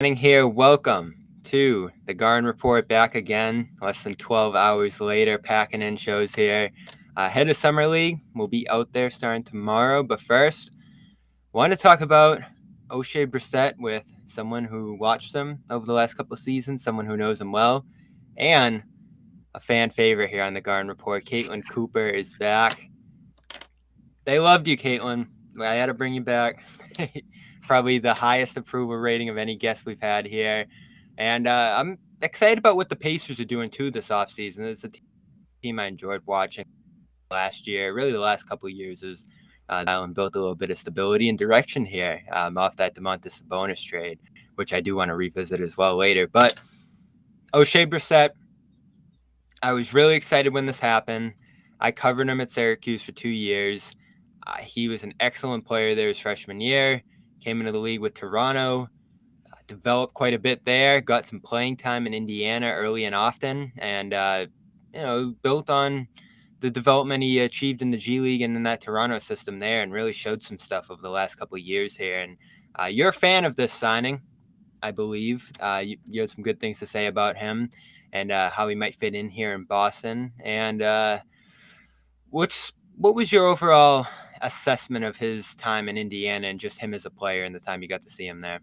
Here, welcome to the Garden Report back again, less than 12 hours later, packing in shows here. Head of Summer League will be out there starting tomorrow, but first, want to talk about Oshae Brissett with someone who watched him over the last couple of seasons, someone who knows him well, and a fan favorite here on the Garden Report. Caitlin Cooper is back. They loved you, Caitlin. I had to bring you back. Probably the highest approval rating of any guest we've had here. And I'm excited about what the Pacers are doing, too, this offseason. It's a team I enjoyed watching last year. Really, the last couple of years is Island built a little bit of stability and direction here off that DeMontis Sabonis trade, which I do want to revisit as well later. But Oshae Brissett, I was really excited when this happened. I covered him at Syracuse for 2 years. He was an excellent player there his freshman year, came into the league with Toronto, developed quite a bit there, got some playing time in Indiana early and often, and, built on the development he achieved in the G League and in that Toronto system there, and really showed some stuff over the last couple of years here. And you're a fan of this signing, I believe. You had some good things to say about him and how he might fit in here in Boston. And what was your overall assessment of his time in Indiana and just him as a player and the time you got to see him there?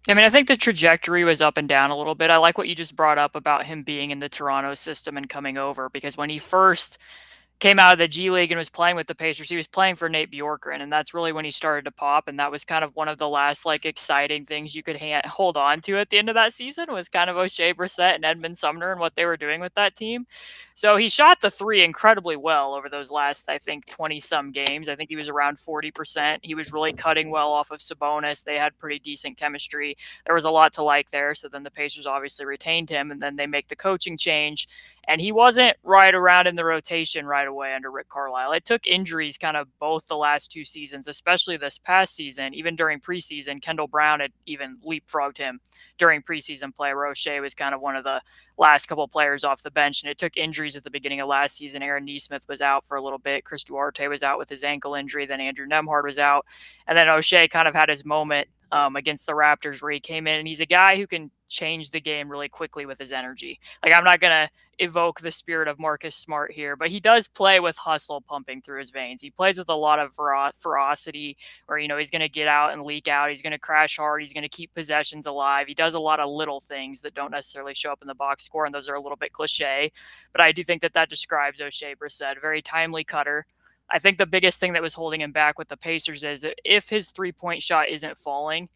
I mean, I think the trajectory was up and down a little bit. I like what you just brought up about him being in the Toronto system and coming over, because when he first came out of the G League and was playing with the Pacers, he was playing for Nate Bjorkgren, and that's really when he started to pop. And that was kind of one of the last exciting things you could hold on to at the end of that season, was kind of Oshae Brissett and Edmund Sumner and what they were doing with that team. So he shot the three incredibly well over those last, I think, 20-some games. I think he was around 40%. He was really cutting well off of Sabonis. They had pretty decent chemistry. There was a lot to like there. So then the Pacers obviously retained him, and then they make the coaching change. And he wasn't right around in the rotation right away under Rick Carlisle. It took injuries kind of both the last 2 seasons, especially this past season. Even during preseason, Kendall Brown had even leapfrogged him during preseason play. Oshae was kind of one of the last couple of players off the bench, and it took injuries at the beginning of last season. Aaron Nesmith was out for a little bit. Chris Duarte was out with his ankle injury. Then Andrew Nembhard was out. And then Oshae kind of had his moment against the Raptors where he came in, and he's a guy who can change the game really quickly with his energy. I'm not going to evoke the spirit of Marcus Smart here, but he does play with hustle pumping through his veins. He plays with a lot of ferocity where, he's going to get out and leak out. He's going to crash hard. He's going to keep possessions alive. He does a lot of little things that don't necessarily show up in the box score, and those are a little bit cliche, but I do think that describes Oshae Brissett. A very timely cutter. I think the biggest thing that was holding him back with the Pacers is that if his three-point shot isn't falling,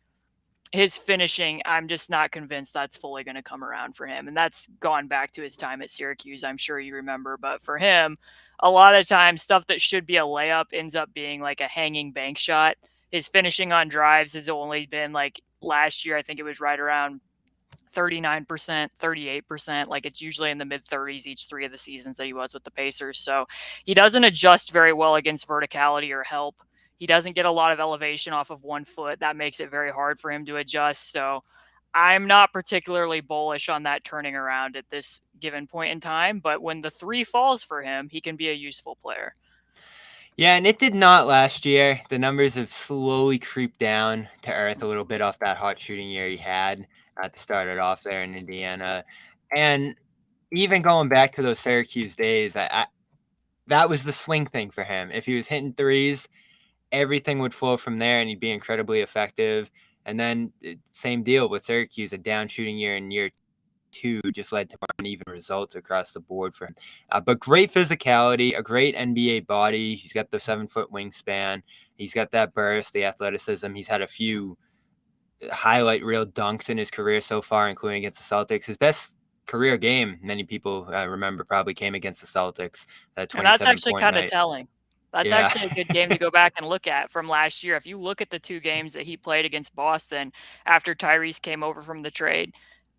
his finishing, I'm just not convinced that's fully going to come around for him. And that's gone back to his time at Syracuse, I'm sure you remember. But for him, a lot of times, stuff that should be a layup ends up being like a hanging bank shot. His finishing on drives has only been last year, I think it was right around 39%, 38%. It's usually in the mid 30s each 3 of the seasons that he was with the Pacers. So he doesn't adjust very well against verticality or help. He doesn't get a lot of elevation off of 1 foot. That makes it very hard for him to adjust. So I'm not particularly bullish on that turning around at this given point in time. But when the 3 falls for him, he can be a useful player. Yeah, and it did not last year. The numbers have slowly creeped down to earth a little bit off that hot shooting year he had to start it off there in Indiana. And even going back to those Syracuse days, that was the swing thing for him. If he was hitting threes, everything would flow from there and he'd be incredibly effective. And then same deal with Syracuse, a down shooting year in year 2 just led to uneven results across the board for him. But great physicality, a great NBA body. He's got the 7-foot wingspan. He's got that burst, the athleticism. He's had a few highlight reel dunks in his career so far, including against the Celtics. His best career game, many people remember, probably came against the Celtics. And that's actually kind of telling. That's actually a good game to go back and look at from last year. If you look at the 2 games that he played against Boston after Tyrese came over from the trade,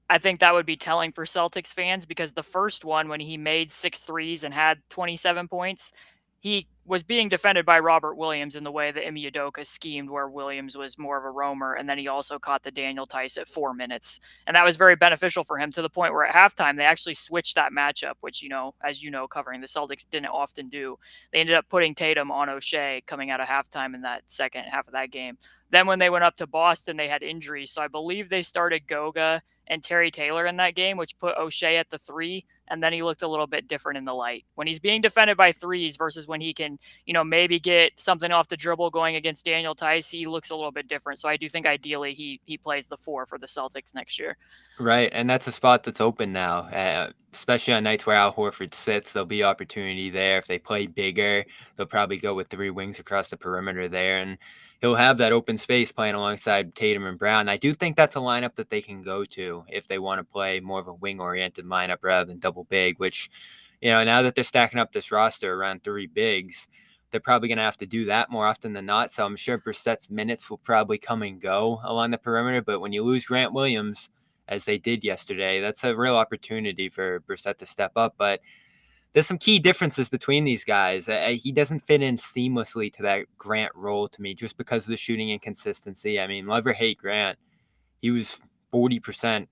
I think that would be telling for Celtics fans, because the first one, when he made 6 threes and had 27 points, he was being defended by Robert Williams in the way that Ime Udoka schemed, where Williams was more of a roamer, and then he also caught the Daniel Tice at 4 minutes. And that was very beneficial for him, to the point where at halftime they actually switched that matchup, which, as you know, covering the Celtics didn't often do. They ended up putting Tatum on Oshae coming out of halftime in that second half of that game. Then when they went up to Boston, they had injuries. So I believe they started Goga and Terry Taylor in that game, which put Oshae at the 3, and then he looked a little bit different in the light. When he's being defended by threes versus when he can, maybe get something off the dribble going against Daniel Tice, he looks a little bit different. So I do think ideally he plays the 4 for the Celtics next year. Right, and that's a spot that's open now, especially on nights where Al Horford sits. There'll be opportunity there. If they play bigger, they'll probably go with 3 wings across the perimeter there, and he'll have that open space playing alongside Tatum and Brown. I do think that's a lineup that they can go to if they want to play more of a wing-oriented lineup rather than double big, which, now that they're stacking up this roster around 3 bigs, they're probably going to have to do that more often than not. So I'm sure Brissett's minutes will probably come and go along the perimeter, but when you lose Grant Williams, as they did yesterday, that's a real opportunity for Brissett to step up. But there's some key differences between these guys. He doesn't fit in seamlessly to that Grant role to me just because of the shooting inconsistency. I mean, love or hate Grant, he was 40%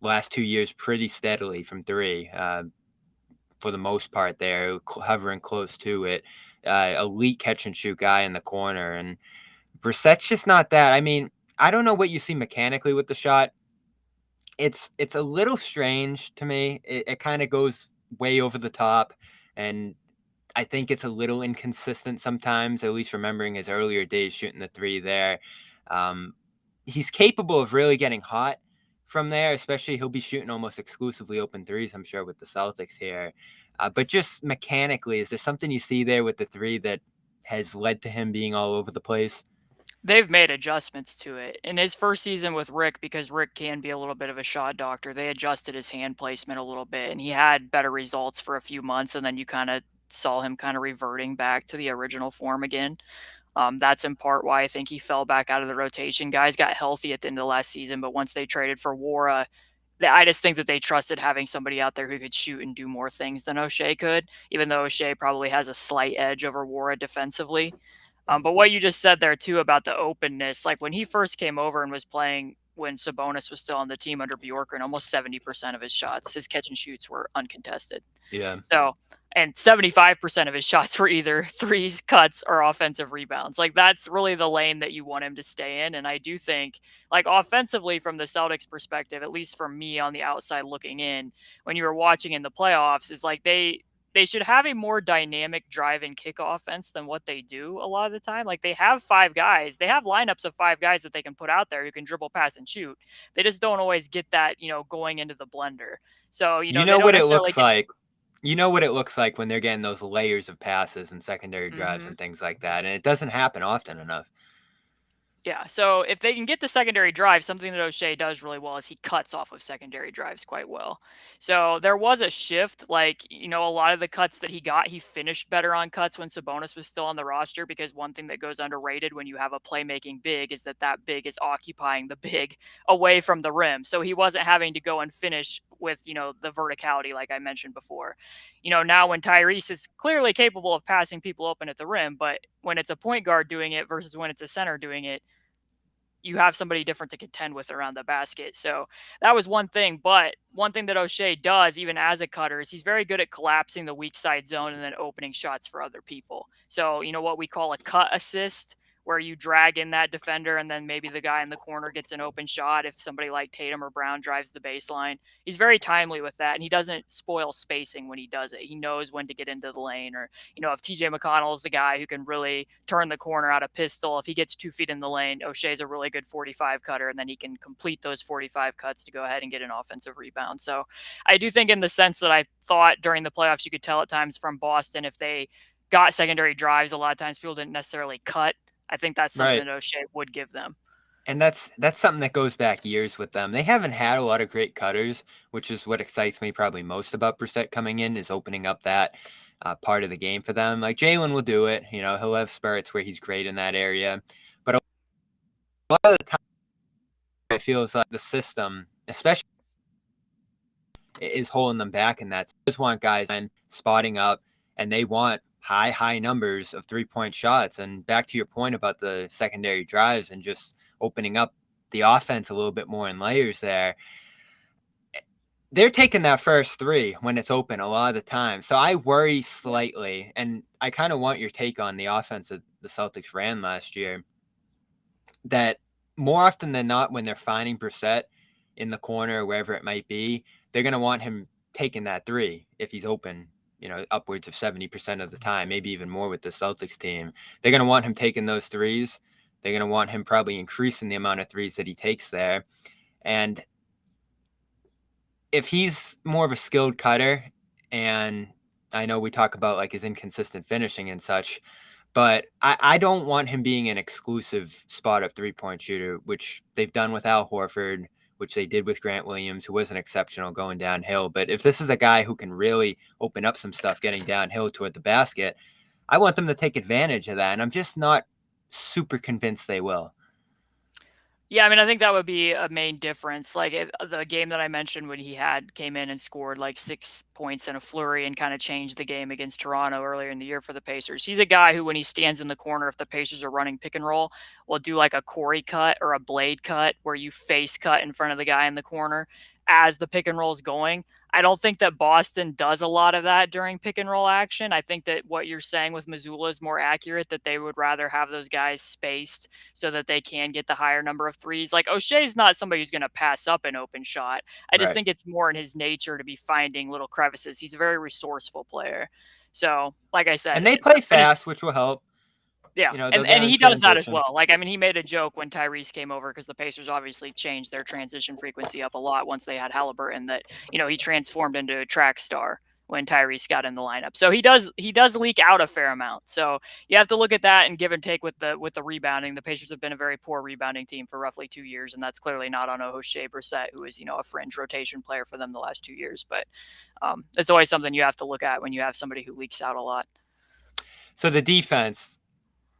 last 2 years pretty steadily from 3 for the most part there, hovering close to it. Elite catch and shoot guy in the corner. And Brissett's just not that. I mean, I don't know what you see mechanically with the shot. It's a little strange to me. It kind of goes way over the top, and I think it's a little inconsistent sometimes, at least remembering his earlier days shooting the 3 there. He's capable of really getting hot from there, especially he'll be shooting almost exclusively open 3s, I'm sure, with the Celtics here. But just mechanically, is there something you see there with the 3 that has led to him being all over the place? They've made adjustments to it. In his first season with Rick, because Rick can be a little bit of a shot doctor, they adjusted his hand placement a little bit, and he had better results for a few months, and then you kind of saw him kind of reverting back to the original form again. That's in part why I think he fell back out of the rotation. Guys got healthy at the end of last season, but once they traded for Wara, I just think that they trusted having somebody out there who could shoot and do more things than Oshae could, even though Oshae probably has a slight edge over Wara defensively. But what you just said there too about the openness, like when he first came over and was playing when Sabonis was still on the team under Bjorkgren, almost 70% of his shots, his catch and shoots were uncontested. Yeah. So, and 75% of his shots were either threes, cuts, or offensive rebounds. Like that's really the lane that you want him to stay in. And I do think, like offensively from the Celtics perspective, at least from me on the outside looking in, when you were watching in the playoffs, is like they should have a more dynamic drive and kick offense than what they do a lot of the time. Like they have 5 guys, they have lineups of 5 guys that they can put out there who can dribble, pass, and shoot. They just don't always get that, going into the blender. So, You they know don't what it necessarily looks like. You know what it looks like when they're getting those layers of passes and secondary drives Mhm. and things like that, and it doesn't happen often enough. Yeah, so if they can get the secondary drive, something that Oshae does really well is he cuts off of secondary drives quite well. So there was a shift, like, a lot of the cuts that he got, he finished better on cuts when Sabonis was still on the roster, because one thing that goes underrated when you have a playmaking big is that big is occupying the big away from the rim. So he wasn't having to go and finish with, the verticality like I mentioned before. Now when Tyrese is clearly capable of passing people open at the rim, but when it's a point guard doing it versus when it's a center doing it, you have somebody different to contend with around the basket. So that was one thing. But one thing that Oshae does, even as a cutter, is he's very good at collapsing the weak side zone and then opening shots for other people. So, what we call a cut assist, where you drag in that defender and then maybe the guy in the corner gets an open shot if somebody like Tatum or Brown drives the baseline. He's very timely with that, and he doesn't spoil spacing when he does it. He knows when to get into the lane, or, if TJ McConnell is the guy who can really turn the corner out of pistol, if he gets 2 feet in the lane, O'Shea's a really good 45 cutter, and then he can complete those 45 cuts to go ahead and get an offensive rebound. So I do think, in the sense that I thought during the playoffs, you could tell at times from Boston, if they got secondary drives, a lot of times people didn't necessarily cut. I think that's something Right. that Oshae would give them. And that's something that goes back years with them. They haven't had a lot of great cutters, which is what excites me probably most about Brissett coming in, is opening up that part of the game for them. Like Jalen will do it. He'll have spurts where he's great in that area. But a lot of the time, it feels like the system, especially, is holding them back in that. They just want guys and spotting up, and they want high numbers of 3-point shots. And back to your point about the secondary drives and just opening up the offense a little bit more in layers there. They're taking that first three when it's open a lot of the time. So I worry slightly, and I kind of want your take on the offense that the Celtics ran last year, that more often than not, when they're finding Brissett in the corner or wherever it might be, they're going to want him taking that three if he's open, upwards of 70% of the time, maybe even more with the Celtics team. They're going to want him taking those threes. They're going to want him probably increasing the amount of threes that he takes there. And if he's more of a skilled cutter, and I know we talk about like his inconsistent finishing and such, but I don't want him being an exclusive spot-up three-point shooter, which they've done with Al Horford, which they did with Grant Williams, who wasn't exceptional going downhill. But if this is a guy who can really open up some stuff getting downhill toward the basket, I want them to take advantage of that, and I'm just not super convinced they will. Yeah, I mean, I think that would be a main difference. Like the game that I mentioned when he came in and scored like 6 points in a flurry and kind of changed the game against Toronto earlier in the year for the Pacers. He's a guy who, when he stands in the corner, if the Pacers are running pick and roll, will do like a Corey cut or a blade cut where you face cut in front of the guy in the corner as the pick and roll is going. I don't think that Boston does a lot of that during pick and roll action. I think that what you're saying with Missoula is more accurate, that they would rather have those guys spaced so that they can get the higher number of threes. Like Oshae's not somebody who's going to pass up an open shot. I just think it's more in his nature to be finding little crevices. He's a very resourceful player. So, like I said, and they play fast, which will help. Yeah, and he does that as well. Like, I mean, he made a joke when Tyrese came over because the Pacers obviously changed their transition frequency up a lot once they had Haliburton, that, he transformed into a track star when Tyrese got in the lineup. So he does leak out a fair amount. So you have to look at that and give and take with the rebounding. The Pacers have been a very poor rebounding team for roughly 2 years, and that's clearly not on Oshae Brissett, who is, a fringe rotation player for them the last 2 years. But it's always something you have to look at when you have somebody who leaks out a lot. So the defense,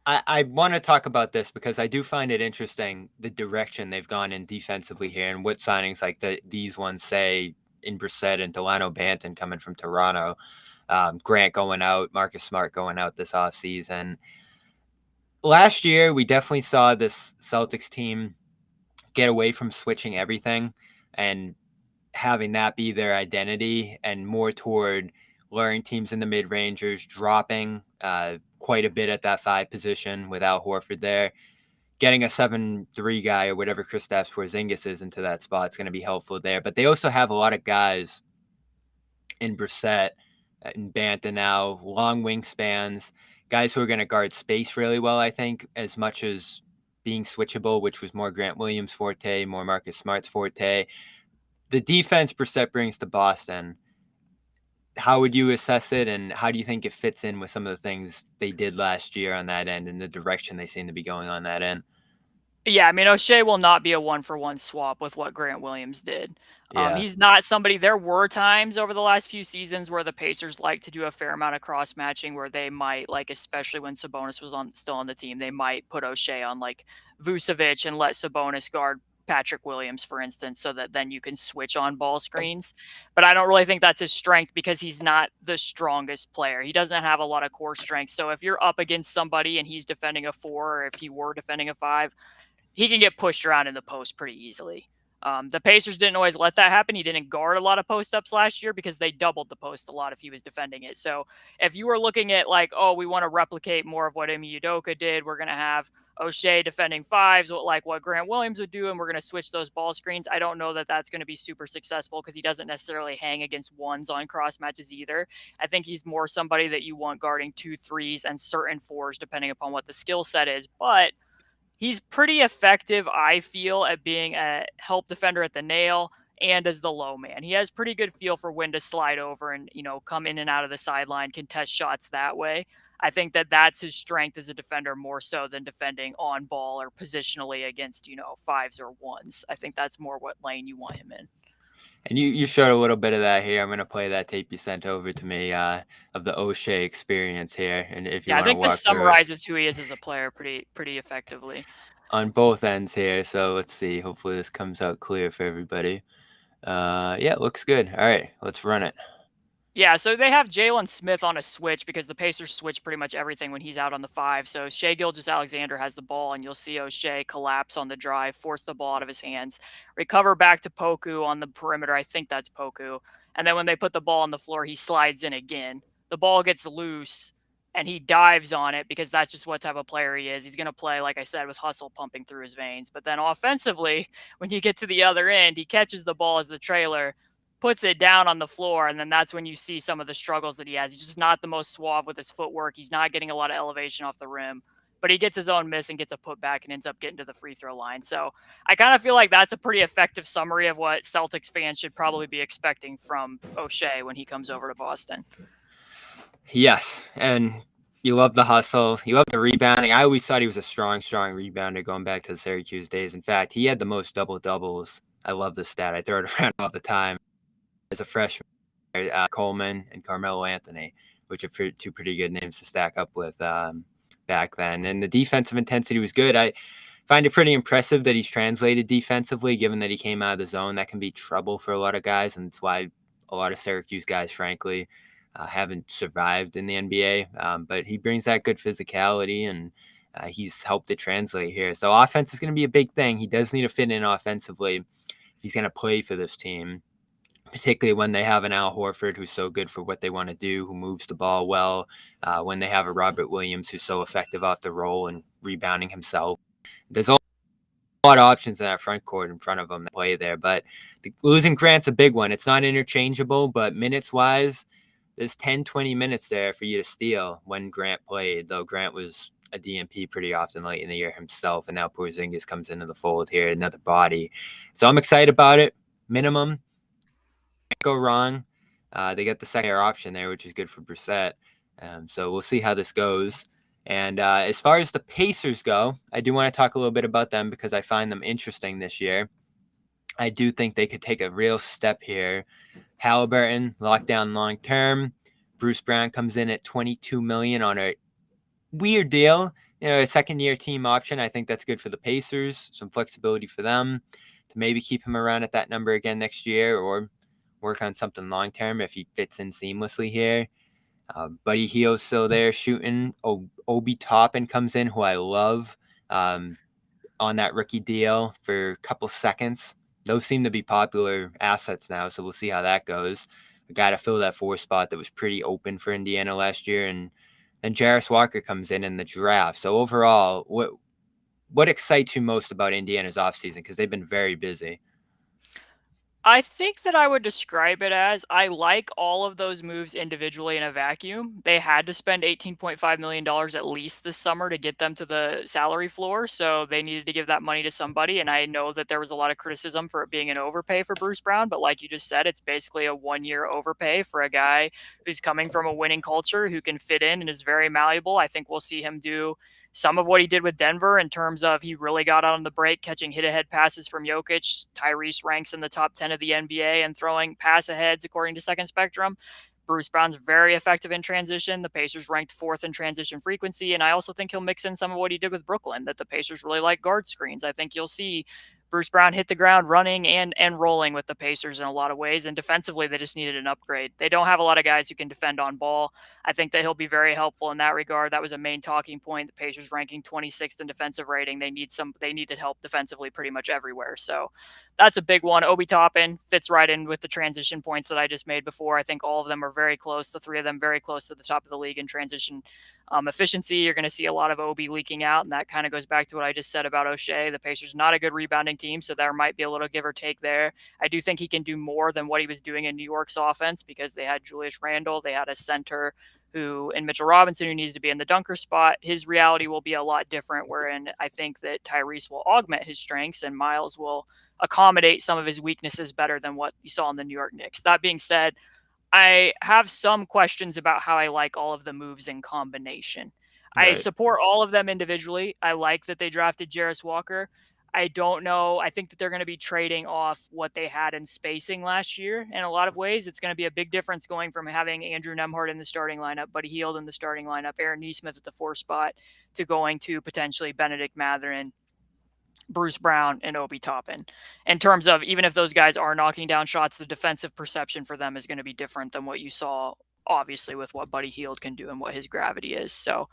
I want to talk about this because I do find it interesting, the direction they've gone in defensively here and what signings like these ones say in Brissett and Delano Banton coming from Toronto, Grant going out, Marcus Smart going out this offseason. Last year, we definitely saw this Celtics team get away from switching everything and having that be their identity and more toward luring teams in the mid-rangers, dropping quite a bit at that 5 position with Al Horford there. Getting a 7-3 guy or whatever Kristaps Porzingis is into that spot is going to be helpful there. But they also have a lot of guys in Brissett and Banta now, long wingspans, guys who are going to guard space really well, I think, as much as being switchable, which was more Grant Williams' forte, more Marcus Smart's forte. The defense Brissett brings to Boston, how would you assess it, and how do you think it fits in with some of the things they did last year on that end and the direction they seem to be going on that end? Yeah, I mean, Oshae will not be a one-for-one swap with what Grant Williams did. He's not somebody. There were times over the last few seasons where the Pacers like to do a fair amount of cross-matching where they might, like, especially when Sabonis was still on the team, they might put Oshae on, like, Vucevic and let Sabonis guard Patrick Williams, for instance, so that then you can switch on ball screens. But I don't really think that's his strength because he's not the strongest player. He doesn't have a lot of core strength. So if you're up against somebody and he's defending a 4, or if he were defending a 5, he can get pushed around in the post pretty easily. The Pacers didn't always let that happen. He didn't guard a lot of post-ups last year because they doubled the post a lot if he was defending it. So if you were looking at like, oh, we want to replicate more of what Ime Udoka did, we're going to have Oshae defending 5s, like what Grant Williams would do, and we're going to switch those ball screens. I don't know that that's going to be super successful because he doesn't necessarily hang against 1s on cross matches either. I think he's more somebody that you want guarding 2 3s and certain 4s depending upon what the skill set is. But he's pretty effective, I feel, at being a help defender at the nail and as the low man. He has pretty good feel for when to slide over and, come in and out of the sideline, contest shots that way. I think that that's his strength as a defender more so than defending on ball or positionally against, 5s or 1s. I think that's more what lane you want him in. And you showed a little bit of that here. I'm going to play that tape you sent over to me of the Oshae experience here. And if you want to walk through it. I think this summarizes who he is as a player pretty effectively. On both ends here. So let's see. Hopefully this comes out clear for everybody. Yeah, it looks good. All right, let's run it. Yeah, so they have Jalen Smith on a switch because the Pacers switch pretty much everything when he's out on the 5. So Shea Gilgeous-Alexander has the ball, and you'll see Oshae collapse on the drive, force the ball out of his hands, recover back to Poku on the perimeter. I think that's Poku. And then when they put the ball on the floor, he slides in again. The ball gets loose, and he dives on it because that's just what type of player he is. He's going to play, like I said, with hustle pumping through his veins. But then offensively, when you get to the other end, he catches the ball as the trailer, puts it down on the floor, and then that's when you see some of the struggles that he has. He's just not the most suave with his footwork. He's not getting a lot of elevation off the rim, but he gets his own miss and gets a putback and ends up getting to the free throw line. So I kind of feel like that's a pretty effective summary of what Celtics fans should probably be expecting from Oshae when he comes over to Boston. Yes, and you love the hustle. You love the rebounding. I always thought he was a strong rebounder going back to the Syracuse days. In fact, he had the most double-doubles. I love this stat. I throw it around all the time. As a freshman, Coleman and Carmelo Anthony, which are two pretty good names to stack up with back then. And the defensive intensity was good. I find it pretty impressive that he's translated defensively, given that he came out of the zone. That can be trouble for a lot of guys, and it's why a lot of Syracuse guys, frankly, haven't survived in the NBA. But he brings that good physicality, and he's helped it translate here. So offense is going to be a big thing. He does need to fit in offensively if he's going to play for this team, particularly when they have an Al Horford who's so good for what they want to do, who moves the ball well, when they have a Robert Williams who's so effective off the roll and rebounding himself. There's a lot of options in that front court in front of them that play there, but losing Grant's a big one. It's not interchangeable, but minutes-wise, there's 10, 20 minutes there for you to steal when Grant played, though Grant was a DNP pretty often late in the year himself, and now Porzingis comes into the fold here, another body. So I'm excited about it. Minimum. Can't go wrong. They get the second option there, which is good for Brissett. So we'll see how this goes. And as far as the Pacers go, I do want to talk a little bit about them because I find them interesting this year. I do think they could take a real step here. Haliburton locked down long term. Bruce Brown comes in at $22 million on a weird deal. A second-year team option. I think that's good for the Pacers. Some flexibility for them to maybe keep him around at that number again next year, or work on something long-term if he fits in seamlessly here. Buddy Hield's still there shooting. Obi Toppin comes in, who I love, on that rookie deal for a couple seconds. Those seem to be popular assets now, so we'll see how that goes. A guy to fill that 4 spot that was pretty open for Indiana last year, and then Jarris Walker comes in the draft. So overall, what excites you most about Indiana's offseason? Because they've been very busy. I think that I would describe it as I like all of those moves individually in a vacuum. They had to spend $18.5 million at least this summer to get them to the salary floor, so they needed to give that money to somebody. And I know that there was a lot of criticism for it being an overpay for Bruce Brown, but like you just said, it's basically a 1-year overpay for a guy who's coming from a winning culture, who can fit in and is very malleable. I think we'll see him do some of what he did with Denver in terms of he really got out on the break, catching hit-ahead passes from Jokic. Tyrese ranks in the top 10 of the NBA and throwing pass-aheads according to Second Spectrum. Bruce Brown's very effective in transition. The Pacers ranked 4th in transition frequency, and I also think he'll mix in some of what he did with Brooklyn, that the Pacers really like guard screens. I think you'll see Bruce Brown hit the ground running and rolling with the Pacers in a lot of ways. And defensively, they just needed an upgrade. They don't have a lot of guys who can defend on ball. I think that he'll be very helpful in that regard. That was a main talking point. The Pacers ranking 26th in defensive rating. They needed help defensively pretty much everywhere. So that's a big one. Obi Toppin fits right in with the transition points that I just made before. I think all of them are very close. The 3 of them very close to the top of the league in transition efficiency. You're going to see a lot of Obi leaking out, and that kind of goes back to what I just said about Oshae. The Pacers not a good rebounding team, so there might be a little give or take there. I do think he can do more than what he was doing in New York's offense because they had Julius Randle, they had a center in Mitchell Robinson, who needs to be in the dunker spot. His reality will be a lot different, wherein I think that Tyrese will augment his strengths and Miles will accommodate some of his weaknesses better than what you saw in the New York Knicks. That being said, I have some questions about how I like all of the moves in combination. Right. I support all of them individually. I like that they drafted Jarris Walker. I don't know. I think that they're going to be trading off what they had in spacing last year. In a lot of ways, it's going to be a big difference going from having Andrew Nembhard in the starting lineup, Buddy Hield in the starting lineup, Aaron Nesmith at the 4 spot, to going to potentially Benedict Mathurin Bruce Brown and Obi Toppin. In terms of, even if those guys are knocking down shots, the defensive perception for them is going to be different than what you saw, obviously, with what Buddy Hield can do and what his gravity is. So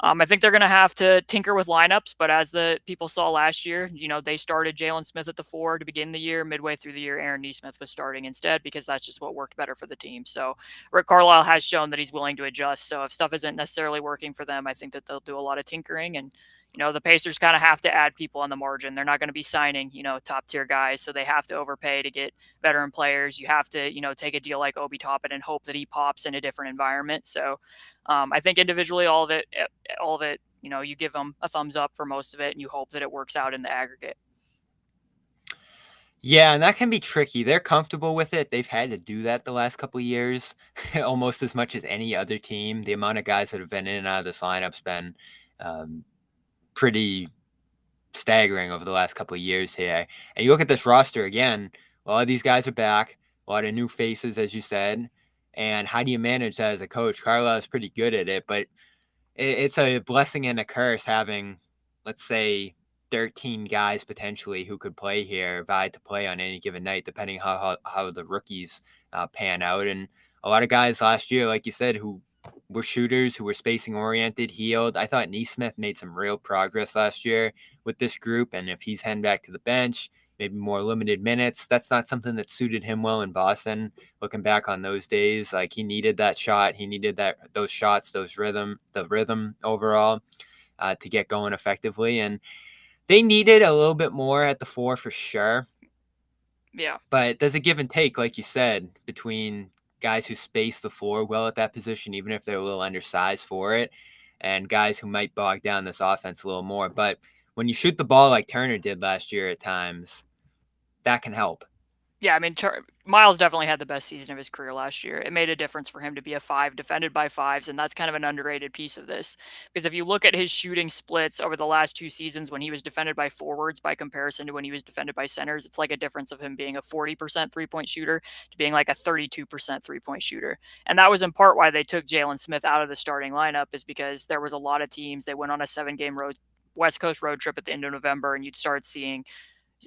I think they're going to have to tinker with lineups, but as the people saw last year, they started Jalen Smith at the 4 to begin the year. Midway through the year, Aaron Nesmith was starting instead because that's just what worked better for the team. So Rick Carlisle has shown that he's willing to adjust. So if stuff isn't necessarily working for them, I think that they'll do a lot of tinkering. And the Pacers kind of have to add people on the margin. They're not going to be signing, top tier guys. So they have to overpay to get veteran players. You have to, take a deal like Obi Toppin and hope that he pops in a different environment. So I think individually, all of it, you give them a thumbs up for most of it and you hope that it works out in the aggregate. Yeah, and that can be tricky. They're comfortable with it. They've had to do that the last couple of years, almost as much as any other team. The amount of guys that have been in and out of this lineup's been pretty staggering over the last couple of years here. And you look at this roster again, a lot of these guys are back, a lot of new faces, as you said. And how do you manage that as a coach? Carlisle is pretty good at it, but it's a blessing and a curse having, let's say, 13 guys potentially who could play here, vie to play on any given night, depending how the rookies pan out. And a lot of guys last year, like you said, who were shooters, who were spacing oriented, Hield. I thought Nesmith made some real progress last year with this group. And if he's heading back to the bench, maybe more limited minutes, that's not something that suited him well in Boston. Looking back on those days, like he needed that shot. He needed those shots, the rhythm overall to get going effectively. And they needed a little bit more at the 4 for sure. Yeah. But there's a give and take, like you said, between guys who space the floor well at that position, even if they're a little undersized for it, and guys who might bog down this offense a little more. But when you shoot the ball like Turner did last year at times, that can help. Yeah, I mean, Miles definitely had the best season of his career last year. It made a difference for him to be a 5 defended by 5s, and that's kind of an underrated piece of this. Because if you look at his shooting splits over the last 2 seasons when he was defended by forwards by comparison to when he was defended by centers, it's like a difference of him being a 40% three-point shooter to being like a 32% three-point shooter. And that was in part why they took Jalen Smith out of the starting lineup, is because there was a lot of teams. They went on a 7-game West Coast road trip at the end of November, and you'd start seeing,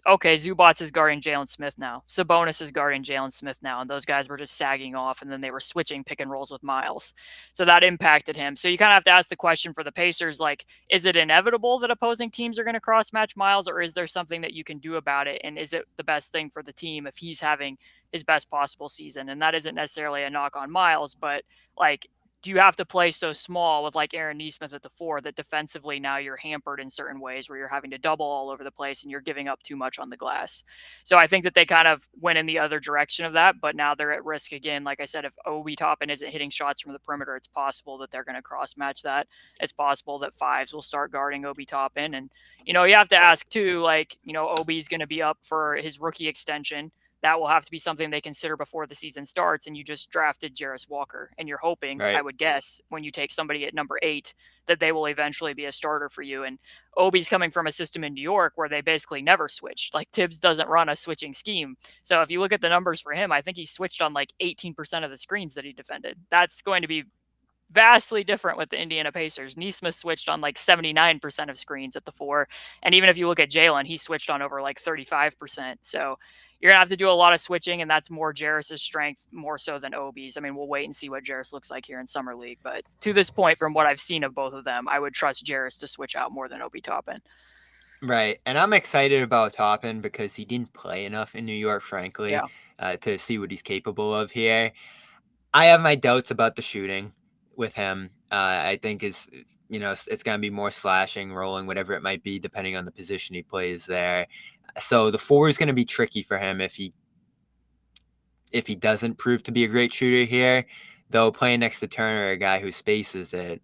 okay, Zubats is guarding Jalen Smith now. Sabonis is guarding Jalen Smith now. And those guys were just sagging off, and then they were switching pick and rolls with Miles. So that impacted him. So you kind of have to ask the question for the Pacers, like, is it inevitable that opposing teams are going to cross-match Miles, or is there something that you can do about it? And is it the best thing for the team if he's having his best possible season? And that isn't necessarily a knock on Miles, but, like, do you have to play so small with like Aaron Nesmith at the 4 that defensively now you're hampered in certain ways where you're having to double all over the place and you're giving up too much on the glass? So I think that they kind of went in the other direction of that, but now they're at risk again. Like I said, if Obi Toppin isn't hitting shots from the perimeter, it's possible that they're going to cross match that. It's possible that 5s will start guarding Obi Toppin. And, you have to ask too, like, Obi's going to be up for his rookie extension. That will have to be something they consider before the season starts. And you just drafted Jarris Walker, and you're hoping, right, I would guess, when you take somebody at number 8, that they will eventually be a starter for you. And Obi's coming from a system in New York where they basically never switched. Like, Tibbs doesn't run a switching scheme. So if you look at the numbers for him, I think he switched on like 18% of the screens that he defended. That's going to be vastly different with the Indiana Pacers. Nesmith switched on like 79% of screens at the 4. And even if you look at Jalen, he switched on over like 35%. So you're going to have to do a lot of switching, and that's more Jarris's strength more so than Obi's. I mean, we'll wait and see what Jarris looks like here in Summer League. But to this point, from what I've seen of both of them, I would trust Jarris to switch out more than Obi Toppin. Right. And I'm excited about Toppin because he didn't play enough in New York, frankly, to see what he's capable of here. I have my doubts about the shooting with him. I think it's going to be more slashing, rolling, whatever it might be, depending on the position he plays there. So the 4 is going to be tricky for him if he doesn't prove to be a great shooter here. Though playing next to Turner, a guy who spaces it.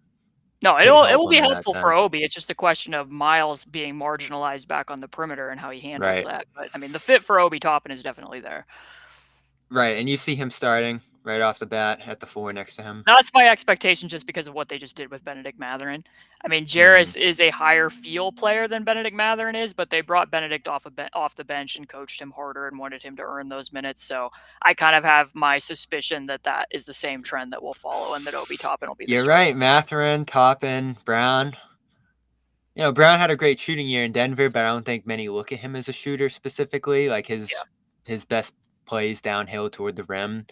No, it will be helpful for Obi. It's just a question of Miles being marginalized back on the perimeter and how he handles that. But I mean, the fit for Obi Toppin is definitely there. Right, and you see him starting right off the bat at the 4 next to him. That's my expectation just because of what they just did with Benedict Mathurin. I mean, Jarris is a higher feel player than Benedict Mathurin is, but they brought Benedict off the bench and coached him harder and wanted him to earn those minutes. So I kind of have my suspicion that that is the same trend that will follow and that Obi Toppin will be the You're starter. right, Mathurin, Toppin, Brown. Brown had a great shooting year in Denver, but I don't think many look at him as a shooter specifically. Like his best plays downhill toward the rim.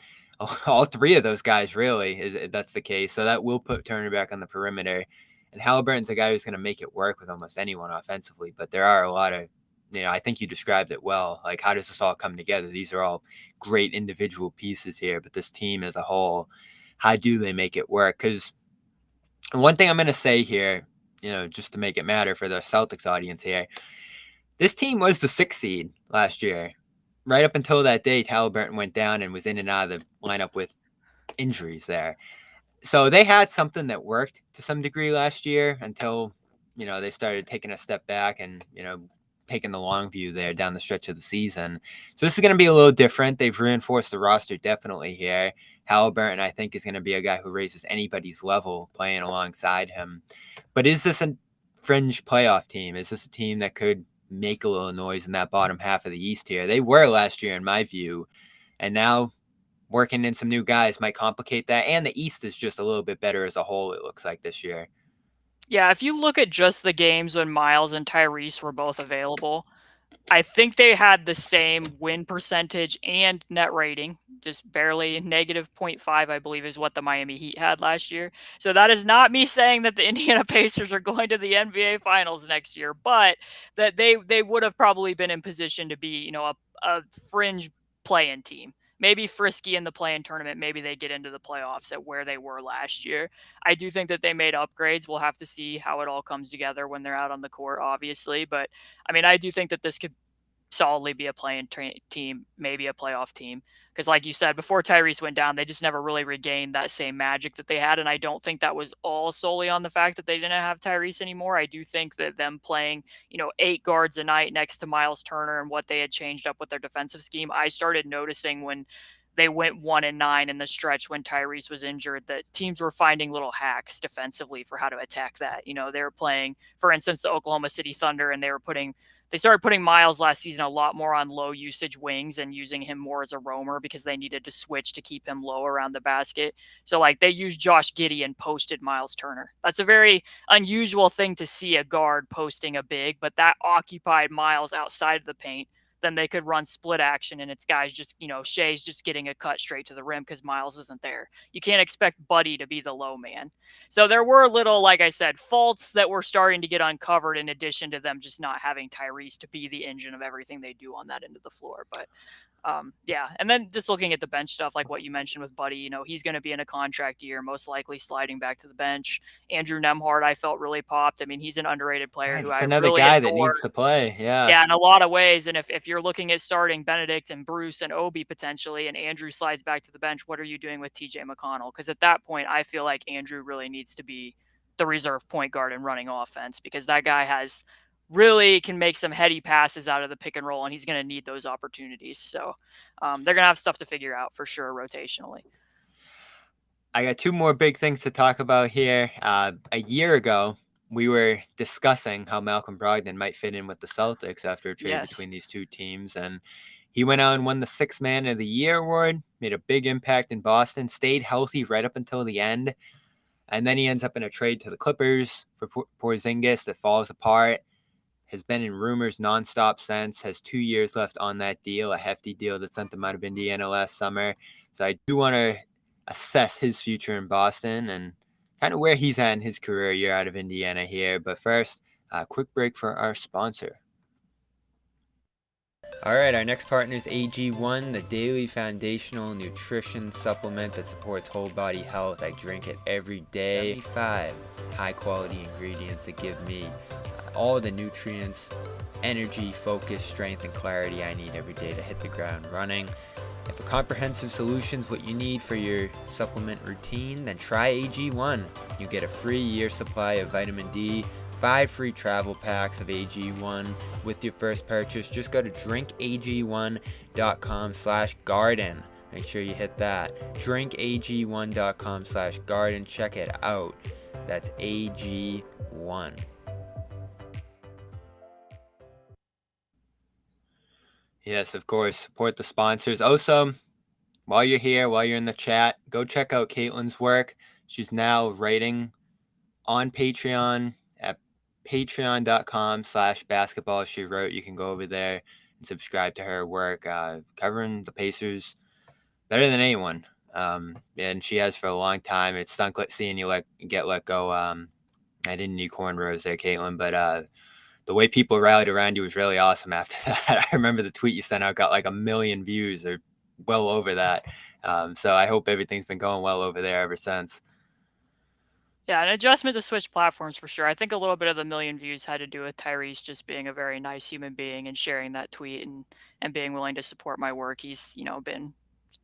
All three of those guys really that's the case. So that will put Turner back on the perimeter. And Haliburton's a guy who's going to make it work with almost anyone offensively. But there are a lot of, I think you described it well. Like, how does this all come together? These are all great individual pieces here, but this team as a whole, how do they make it work? Because one thing I'm going to say here, just to make it matter for the Celtics audience here, this team was the 6th seed last year. Right up until that day, Haliburton went down and was in and out of the lineup with injuries there. So they had something that worked to some degree last year until, they started taking a step back and, taking the long view there down the stretch of the season. So this is going to be a little different. They've reinforced the roster definitely here. Haliburton, I think, is going to be a guy who raises anybody's level playing alongside him. But is this a fringe playoff team? Is this a team that could make a little noise in that bottom half of the East here? They were last year, in my view. And now working in some new guys might complicate that. And the East is just a little bit better as a whole, it looks like, this year. Yeah, if you look at just the games when Miles and Tyrese were both available, I think they had the same win percentage and net rating, just barely negative 0.5, I believe, is what the Miami Heat had last year. So that is not me saying that the Indiana Pacers are going to the NBA Finals next year, but that they would have probably been in position to be, a fringe play-in team. Maybe frisky in the play-in tournament. Maybe they get into the playoffs at where they were last year. I do think that they made upgrades. We'll have to see how it all comes together when they're out on the court, obviously. But I mean, I do think that this could solidly be a play-in team, maybe a playoff team. Because like you said, before Tyrese went down, they just never really regained that same magic that they had. And I don't think that was all solely on the fact that they didn't have Tyrese anymore. I do think that them playing, 8 guards a night next to Miles Turner and what they had changed up with their defensive scheme, I started noticing when they went 1-9 in the stretch when Tyrese was injured, that teams were finding little hacks defensively for how to attack that. They were playing, for instance, the Oklahoma City Thunder, and they started putting Miles last season a lot more on low usage wings and using him more as a roamer because they needed to switch to keep him low around the basket. So like they used Josh Giddey and posted Miles Turner. That's a very unusual thing to see, a guard posting a big, but that occupied Miles outside of the paint. Then they could run split action and it's guys just, Shea's just getting a cut straight to the rim because Miles isn't there. You can't expect Buddy to be the low man. So there were little, like I said, faults that were starting to get uncovered in addition to them just not having Tyrese to be the engine of everything they do on that end of the floor. But yeah. And then just looking at the bench stuff, like what you mentioned with Buddy, he's going to be in a contract year, most likely sliding back to the bench. Andrew Nemhard, I felt really popped. I mean, he's an underrated player who I another really guy adore. that needs to play. Yeah, in a lot of ways. And if you're looking at starting Benedict and Bruce and Obi potentially, and Andrew slides back to the bench, what are you doing with TJ McConnell? Because at that point, I feel like Andrew really needs to be the reserve point guard and running offense, because that guy can make some heady passes out of the pick and roll, and he's going to need those opportunities. So they're going to have stuff to figure out for sure rotationally. I got 2 more big things to talk about here. A year ago, we were discussing how Malcolm Brogdon might fit in with the Celtics after a trade between these two teams. And he went out and won the 6th Man of the Year award, made a big impact in Boston, stayed healthy right up until the end. And then he ends up in a trade to the Clippers for Porzingis that falls apart. Has been in rumors nonstop since, has 2 years left on that deal, a hefty deal that sent him out of Indiana last summer. So I do want to assess his future in Boston and kind of where he's at in his career year out of Indiana here. But first, a quick break for our sponsor. All right, our next partner is AG1, the daily foundational nutrition supplement that supports whole body health. I drink it every day. 75 high quality ingredients that give me all the nutrients, energy, focus, strength, and clarity I need every day to hit the ground running. If a comprehensive solution is what you need for your supplement routine, then try AG1. You get a free year supply of vitamin D, 5 free travel packs of AG1 with your first purchase. Just go to drinkag1.com/garden. Make sure you hit that. drinkag1.com/garden. Check it out. That's AG1. Yes, of course. Support the sponsors. Also, while you're here, while you're in the chat, go check out Caitlin's work. She's now writing on Patreon at patreon.com/basketball she wrote. You can go over there and subscribe to her work, covering the Pacers better than anyone. And she has for a long time. It stunk seeing you get let go. I didn't need cornrows there, Caitlin, but the way people rallied around you was really awesome after that. I remember the tweet you sent out got like 1 million views or well over that. So I hope everything's been going well over there ever since. Yeah, an adjustment to switch platforms for sure. I think a little bit of the million views had to do with Tyrese just being a very nice human being and sharing that tweet and being willing to support my work. He's, been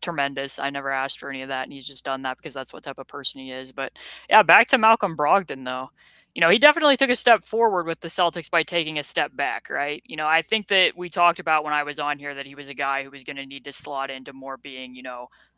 tremendous. I never asked for any of that, and he's just done that because that's what type of person he is. But yeah, back to Malcolm Brogdon though. He definitely took a step forward with the Celtics by taking a step back, right? I think that we talked about when I was on here that he was a guy who was going to need to slot into more being,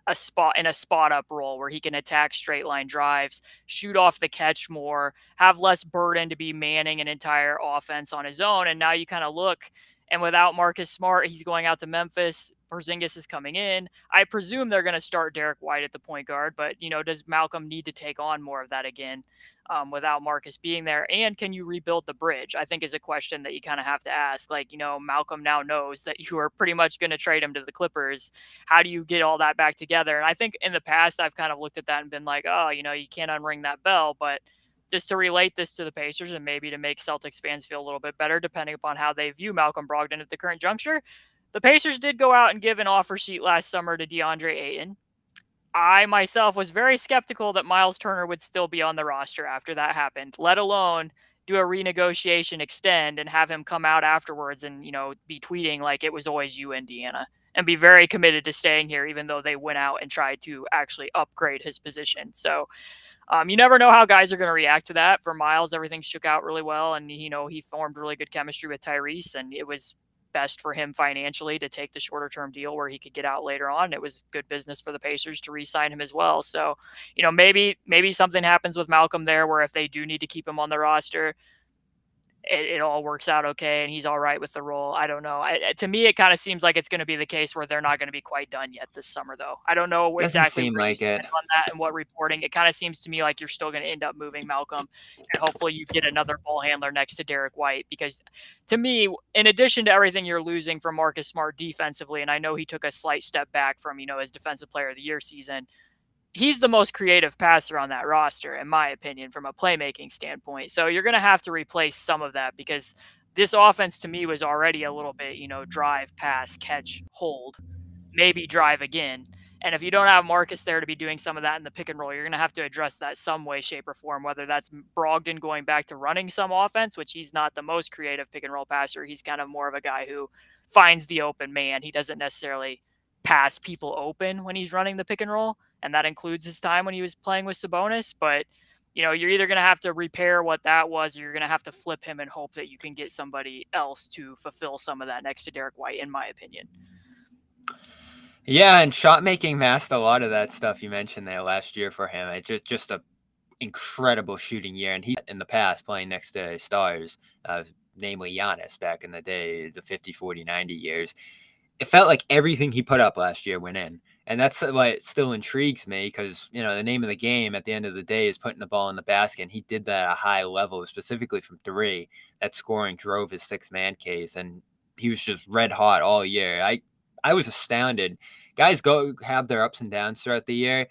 a spot up role where he can attack straight line drives, shoot off the catch more, have less burden to be manning an entire offense on his own. And now you kind of look, and without Marcus Smart, he's going out to Memphis. Porzingis is coming in. I presume they're going to start Derek White at the point guard, but does Malcolm need to take on more of that again without Marcus being there? And can you rebuild the bridge? I think is a question that you kind of have to ask. Like, Malcolm now knows that you are pretty much going to trade him to the Clippers. How do you get all that back together? And I think in the past, I've kind of looked at that and been like, oh, you can't unring that bell. But just to relate this to the Pacers and maybe to make Celtics fans feel a little bit better, depending upon how they view Malcolm Brogdon at the current juncture, the Pacers did go out and give an offer sheet last summer to DeAndre Ayton. I myself was very skeptical that Miles Turner would still be on the roster after that happened, let alone do a renegotiation extend and have him come out afterwards and, be tweeting like it was always you, Indiana, and be very committed to staying here, even though they went out and tried to actually upgrade his position. So you never know how guys are going to react to that. For Miles, everything shook out really well, and he formed really good chemistry with Tyrese, and it was best for him financially to take the shorter term deal where he could get out later on. It was good business for the Pacers to re-sign him as well. So, maybe something happens with Malcolm there where if they do need to keep him on the roster, it all works out okay and he's all right with the role. I don't know. To me, it kind of seems like it's going to be the case where they're not going to be quite done yet this summer, though. I don't know exactly seem where you like it. stand on that and what reporting. It kind of seems to me like you're still going to end up moving Malcolm, and hopefully you get another ball handler next to Derek White, because to me, in addition to everything you're losing from Marcus Smart defensively, and I know he took a slight step back from, his Defensive Player of the Year season, he's the most creative passer on that roster, in my opinion, from a playmaking standpoint. So you're going to have to replace some of that, because this offense to me was already a little bit, drive, pass, catch, hold, maybe drive again. And if you don't have Marcus there to be doing some of that in the pick and roll, you're going to have to address that some way, shape, or form, whether that's Brogdon going back to running some offense, which he's not the most creative pick and roll passer. He's kind of more of a guy who finds the open man. He doesn't necessarily pass people open when he's running the pick and roll, and that includes his time when he was playing with Sabonis. But you're either going to have to repair what that was, or you're going to have to flip him and hope that you can get somebody else to fulfill some of that next to Derek White, in my opinion. Yeah, and shot making masked a lot of that stuff you mentioned there last year for him. It's just a incredible shooting year, and he in the past playing next to stars, namely Giannis back in the day, the 50, 40, 90 years. It felt like everything he put up last year went in. And that's what still intrigues me, because, the name of the game at the end of the day is putting the ball in the basket. And he did that at a high level, specifically from three. That scoring drove his six-man case, and he was just red hot all year. I was astounded. Guys go have their ups and downs throughout the year.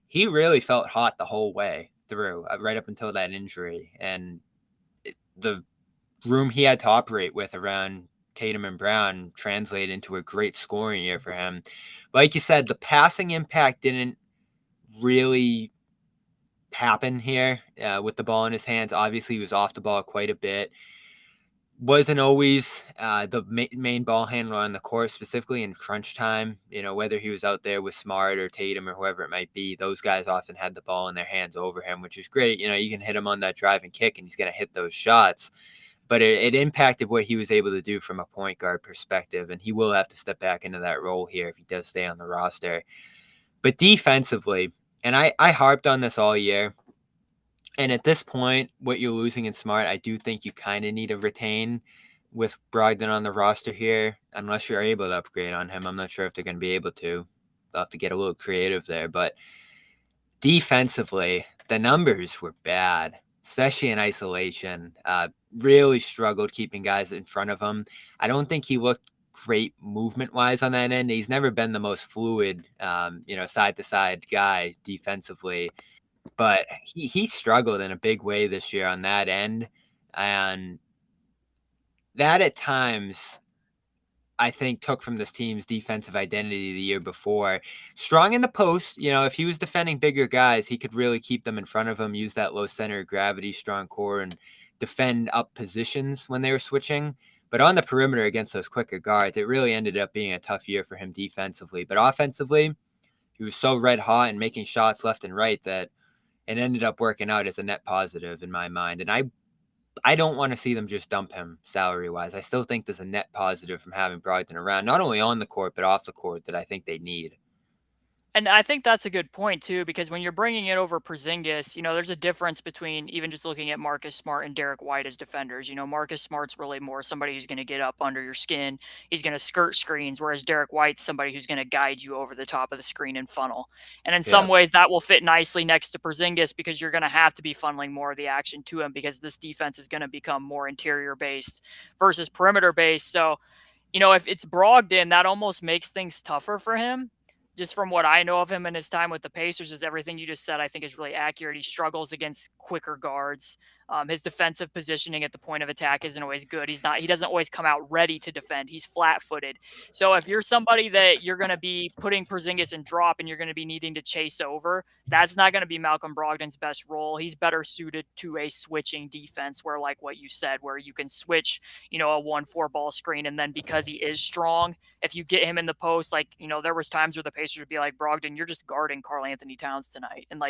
He really felt hot the whole way through, right up until that injury. And the room he had to operate with around Tatum and Brown translated into a great scoring year for him. But like you said, the passing impact didn't really happen here with the ball in his hands. Obviously, he was off the ball quite a bit. Wasn't always the main ball handler on the court, specifically in crunch time. Whether he was out there with Smart or Tatum or whoever it might be, those guys often had the ball in their hands over him, which is great. You can hit him on that drive and kick, and he's going to hit those shots. But it impacted what he was able to do from a point guard perspective, and he will have to step back into that role here if he does stay on the roster. But defensively, and I harped on this all year, and at this point, what you're losing in Smart, I do think you kind of need to retain with Brogdon on the roster here, unless you're able to upgrade on him. I'm not sure if they're going to be able to. They'll have to get a little creative there. But defensively, the numbers were bad, especially in isolation. really struggled keeping guys in front of him. I don't think he looked great movement-wise on that end. He's never been the most fluid, side-to-side guy defensively, but he struggled in a big way this year on that end, and that at times I think took from this team's defensive identity the year before. Strong in the post, if he was defending bigger guys, he could really keep them in front of him, use that low center of gravity, strong core, and defend up positions when they were switching. But on the perimeter against those quicker guards, it really ended up being a tough year for him defensively. But offensively, he was so red hot and making shots left and right that it ended up working out as a net positive in my mind. And I don't want to see them just dump him salary-wise. I still think there's a net positive from having Brogdon around, not only on the court, but off the court, that I think they need. And I think that's a good point too, because when you're bringing it over Porzingis, there's a difference between even just looking at Marcus Smart and Derek White as defenders. Marcus Smart's really more somebody who's going to get up under your skin. He's going to skirt screens, whereas Derek White's somebody who's going to guide you over the top of the screen and funnel. And in some Yeah. ways, that will fit nicely next to Porzingis because you're going to have to be funneling more of the action to him because this defense is going to become more interior based versus perimeter based. So, if it's Brogdon, that almost makes things tougher for him. Just from what I know of him and his time with the Pacers, is everything you just said, I think is really accurate. He struggles against quicker guards. His defensive positioning at the point of attack isn't always good. He doesn't always come out ready to defend. He's flat-footed. So if you're somebody that you're going to be putting Porzingis in drop and you're going to be needing to chase over, that's not going to be Malcolm Brogdon's best role. He's better suited to a switching defense where, like what you said, where you can switch, a 1-4 ball screen. And then because he is strong, if you get him in the post, there was times where the Pacers would be like, Brogdon, you're just guarding Karl Anthony Towns tonight. And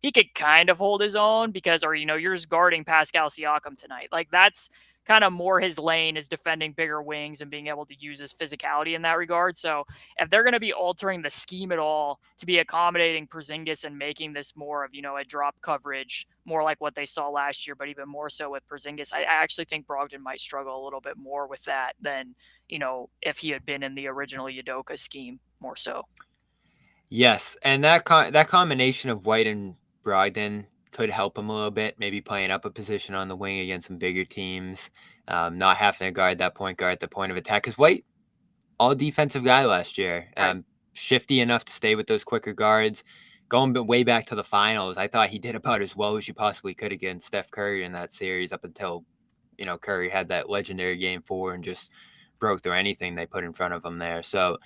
he could kind of hold his own because, you're just guarding Pascal Siakam tonight. That's kind of more his lane, is defending bigger wings and being able to use his physicality in that regard. So if they're going to be altering the scheme at all to be accommodating Porzingis and making this more of, a drop coverage, more like what they saw last year, but even more so with Porzingis, I actually think Brogdon might struggle a little bit more with that than, if he had been in the original Udoka scheme more so. Yes, and that combination of White and Brogdon could help him a little bit, maybe playing up a position on the wing against some bigger teams, not having to guard that point guard at the point of attack. Because White, all defensive guy last year, Right. Shifty enough to stay with those quicker guards. Going way back to the finals, I thought he did about as well as you possibly could against Steph Curry in that series up until, Curry had that legendary game 4 and just broke through anything they put in front of him there. So,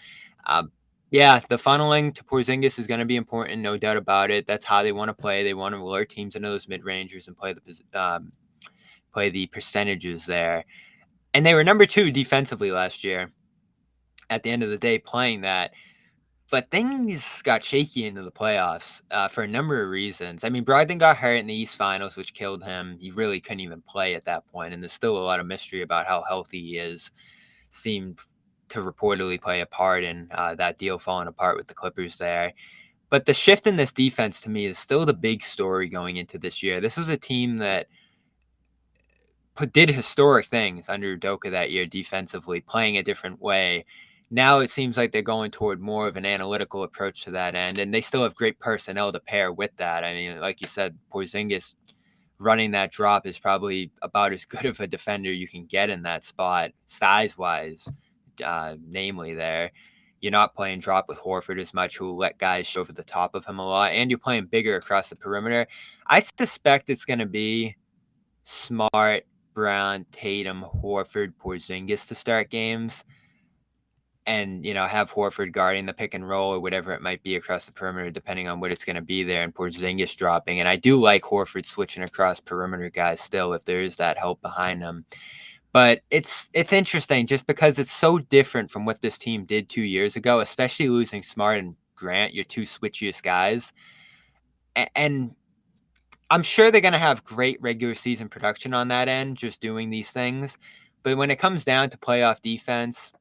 yeah, the funneling to Porzingis is going to be important, no doubt about it. That's how they want to play. They want to lure teams into those mid-rangers and play the percentages there. And they were number 2 defensively last year at the end of the day playing that. But things got shaky into the playoffs for a number of reasons. I mean, Brogdon got hurt in the East Finals, which killed him. He really couldn't even play at that point, and there's still a lot of mystery about how healthy he is. Seemed to reportedly play a part in that deal falling apart with the Clippers there. But the shift in this defense to me is still the big story going into this year. This was a team that did historic things under Udoka that year defensively, playing a different way. Now it seems like they're going toward more of an analytical approach to that end, and they still have great personnel to pair with that. I mean, like you said, Porzingis running that drop is probably about as good of a defender you can get in that spot, size-wise, namely there. You're not playing drop with Horford as much, who will let guys show over the top of him a lot, and you're playing bigger across the perimeter. I suspect it's going to be Smart, Brown, Tatum, Horford, Porzingis to start games, and have Horford guarding the pick and roll or whatever it might be across the perimeter, depending on what it's going to be there, and Porzingis dropping. And I do like Horford switching across perimeter guys still if there is that help behind them. But it's interesting just because it's so different from what this team did 2 years ago, especially losing Smart and Grant, your 2 switchiest guys. And I'm sure they're going to have great regular season production on that end, just doing these things. But when it comes down to playoff defense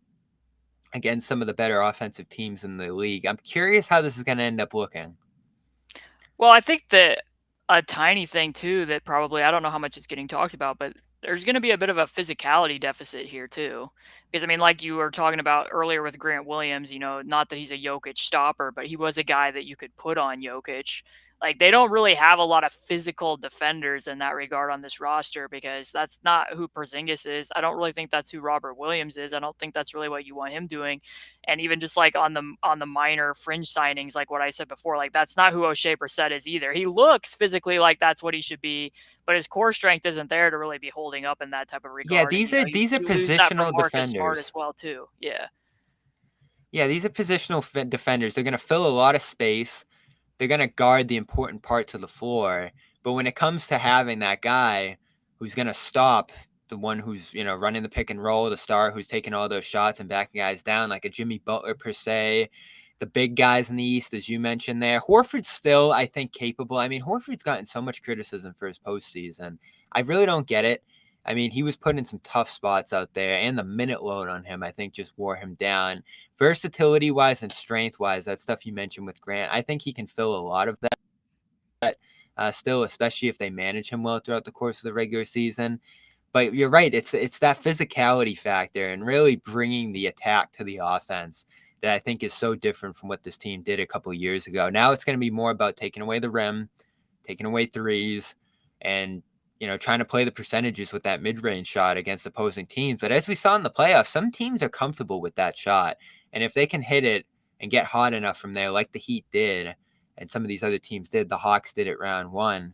against some of the better offensive teams in the league, I'm curious how this is going to end up looking. Well, I think that a tiny thing too that probably, I don't know how much it's getting talked about, but there's going to be a bit of a physicality deficit here too, Because, I mean, like you were talking about earlier with Grant Williams, not that he's a Jokic stopper, but he was a guy that you could put on Jokic. Like, they don't really have a lot of physical defenders in that regard on this roster because that's not who Porzingis is. I don't really think that's who Robert Williams is. I don't think that's really what you want him doing. And even just like on the minor fringe signings, like what I said before, like that's not who Oshae Brissett is either. He looks physically like that's what he should be, but his core strength isn't there to really be holding up in that type of Yeah, regard. And these are you lose that from positional Marcus Smart as defenders. well too. Yeah. Yeah, these are positional defenders. They're going to fill a lot of space. They're going to guard the important parts of the floor. But when it comes to having that guy who's going to stop the one who's, running the pick and roll, the star who's taking all those shots and backing guys down, like a Jimmy Butler per se, the big guys in the East, as you mentioned there. Horford's still, I think, capable. I mean, Horford's gotten so much criticism for his postseason. I really don't get it. I mean, he was put in some tough spots out there, and the minute load on him, I think, just wore him down. Versatility-wise and strength-wise, that stuff you mentioned with Grant, I think he can fill a lot of that still, especially if they manage him well throughout the course of the regular season. But you're right, it's that physicality factor and really bringing the attack to the offense that I think is so different from what this team did a couple of years ago. Now it's going to be more about taking away the rim, taking away threes, and trying to play the percentages with that mid-range shot against opposing teams. But as we saw in the playoffs, some teams are comfortable with that shot. And if they can hit it and get hot enough from there, like the Heat did, and some of these other teams did, the Hawks did it round one,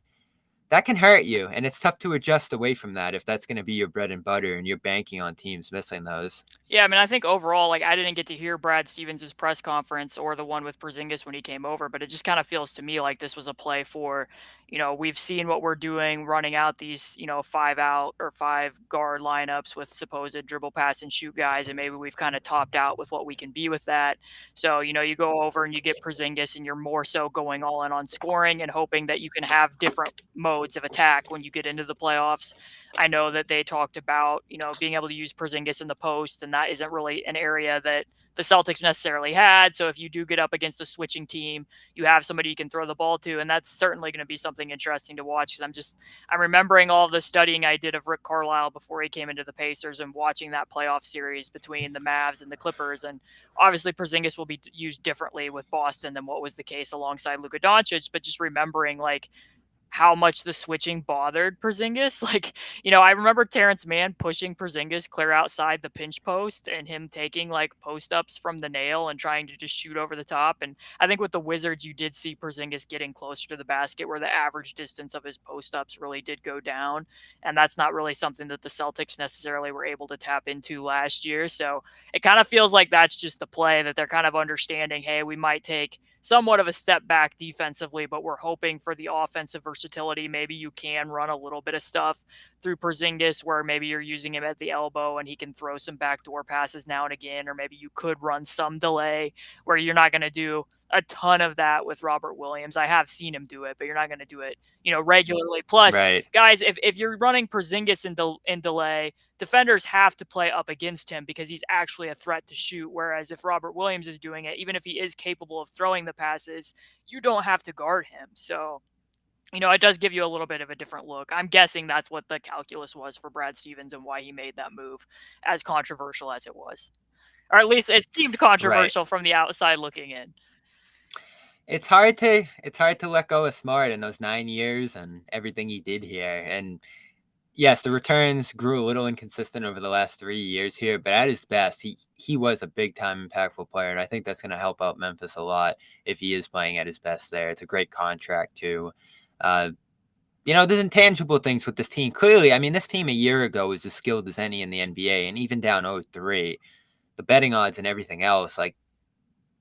that can hurt you. And it's tough to adjust away from that if that's going to be your bread and butter and you're banking on teams missing those. Yeah, I mean, I think overall, like, I didn't get to hear Brad Stevens' press conference or the one with Porzingis when he came over, but it just kind of feels to me like this was a play for, we've seen what we're doing running out these, 5 out or 5 guard lineups with supposed dribble, pass, and shoot guys, and maybe we've kind of topped out with what we can be with that. So, you go over and you get Porzingis, and you're more so going all in on scoring and hoping that you can have different modes of attack when you get into the playoffs. I know that they talked about, being able to use Porzingis in the post, and that isn't really an area that the Celtics necessarily had. So if you do get up against a switching team, you have somebody you can throw the ball to, and that's certainly going to be something interesting to watch. Because I'm remembering all of the studying I did of Rick Carlisle before he came into the Pacers and watching that playoff series between the Mavs and the Clippers. And obviously Porzingis will be used differently with Boston than what was the case alongside Luka Doncic, but just remembering like how much the switching bothered Porzingis. Like, I remember Terrence Mann pushing Porzingis clear outside the pinch post and him taking like post ups from the nail and trying to just shoot over the top. And I think with the Wizards, you did see Porzingis getting closer to the basket where the average distance of his post ups really did go down. And that's not really something that the Celtics necessarily were able to tap into last year. So it kind of feels like that's just the play that they're kind of understanding. Hey, we might take somewhat of a step back defensively, but we're hoping for the offensive versatility. Maybe you can run a little bit of stuff through Porzingis where maybe you're using him at the elbow and he can throw some backdoor passes now and again, or maybe you could run some delay where you're not going to do a ton of that with Robert Williams. I have seen him do it, but you're not going to do it, regularly. Plus, Right. guys, if you're running Porzingis in delay, defenders have to play up against him because he's actually a threat to shoot. Whereas if Robert Williams is doing it, even if he is capable of throwing the passes, you don't have to guard him. So, it does give you a little bit of a different look. I'm guessing that's what the calculus was for Brad Stevens and why he made that move, as controversial as it was. Or at least it seemed controversial from the outside looking in. It's hard to let go of Smart in those 9 years and everything he did here. And yes, the returns grew a little inconsistent over the last 3 years here, but at his best, he was a big-time impactful player, and I think that's going to help out Memphis a lot if he is playing at his best there. It's a great contract, too. There's intangible things with this team. Clearly, I mean, this team a year ago was as skilled as any in the NBA, and even down 0-3, the betting odds and everything else, like,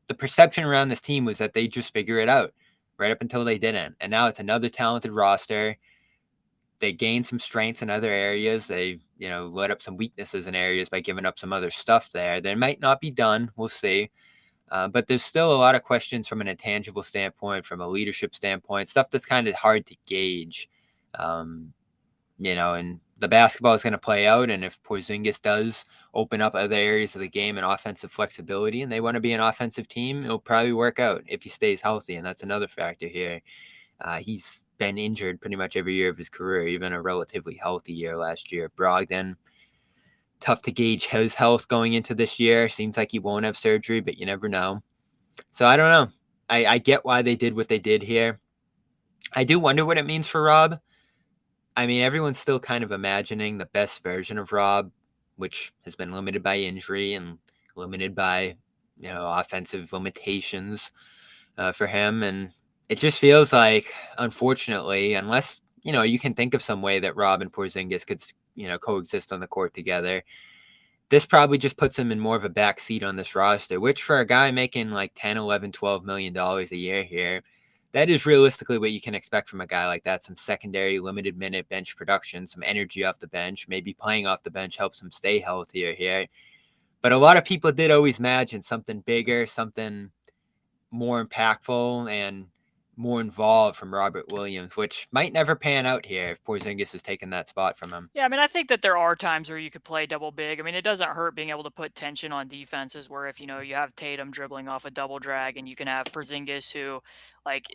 the perception around this team was that they just figure it out right up until they didn't. And now it's another talented roster. They gained some strengths in other areas. They, let up some weaknesses in areas by giving up some other stuff there. They might not be done. We'll see. But there's still a lot of questions from an intangible standpoint, from a leadership standpoint, stuff that's kind of hard to gauge. And the basketball is going to play out. And if Porzingis does open up other areas of the game and offensive flexibility, and they want to be an offensive team, it'll probably work out if he stays healthy. And that's another factor here. He's been injured pretty much every year of his career, even a relatively healthy year last year. Brogdon, Tough to gauge his health going into this year. Seems like he won't have surgery, but you never know. So I don't know. I get why they did what they did here. I do wonder what it means for Rob. I mean, everyone's still kind of imagining the best version of Rob, which has been limited by injury and limited by, offensive limitations for him. And it just feels like, unfortunately, unless, you can think of some way that Rob and Porzingis could, coexist on the court together, this probably just puts him in more of a back seat on this roster, which for a guy making like 10, 11, $12 million a year here, that is realistically what you can expect from a guy like that. Some secondary limited minute bench production, some energy off the bench, maybe playing off the bench helps him stay healthier here. But a lot of people did always imagine something bigger, something more impactful and more involved from Robert Williams, which might never pan out here if Porzingis has taken that spot from him. Yeah, I mean, I think that there are times where you could play double big. I mean, it doesn't hurt being able to put tension on defenses where if, you have Tatum dribbling off a double drag and you can have Porzingis who, like,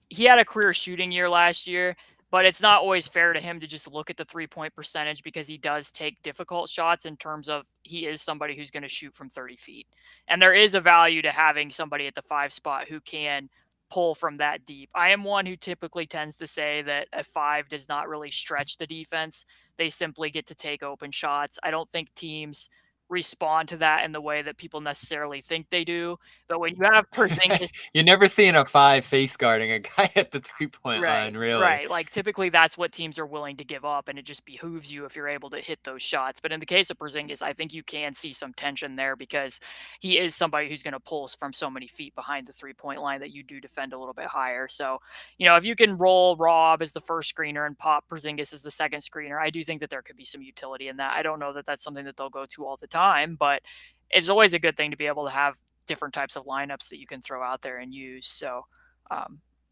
he had a career shooting year last year, but it's not always fair to him to just look at the 3-point percentage because he does take difficult shots in terms of he is somebody who's going to shoot from 30 feet. And there is a value to having somebody at the 5 spot who can pull from that deep. I am one who typically tends to say that a 5 does not really stretch the defense. They simply get to take open shots. I don't think teams respond to that in the way that people necessarily think they do. But when you have Porzingis, you're never seeing a 5 face guarding a guy at the 3-point line, really. Right. Like typically that's what teams are willing to give up, and it just behooves you if you're able to hit those shots. But in the case of Porzingis, I think you can see some tension there because he is somebody who's going to pull from so many feet behind the 3-point line that you do defend a little bit higher. So, if you can roll Rob as the first screener and pop Porzingis as the second screener, I do think that there could be some utility in that. I don't know that that's something that they'll go to all the time, but it's always a good thing to be able to have different types of lineups that you can throw out there and use. So,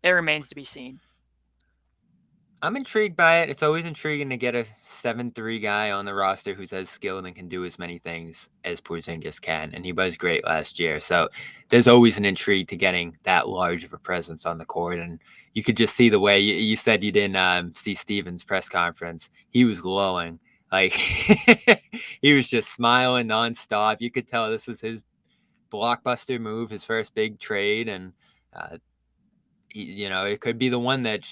it remains to be seen. I'm intrigued by it. It's always intriguing to get a 7'3" guy on the roster who's as skilled and can do as many things as Porzingis can, and he was great last year. So there's always an intrigue to getting that large of a presence on the court, and you could just see the way you said you didn't see Stevens' press conference. He was glowing. Like he was just smiling nonstop. You could tell this was his blockbuster move, his first big trade, and it could be the one that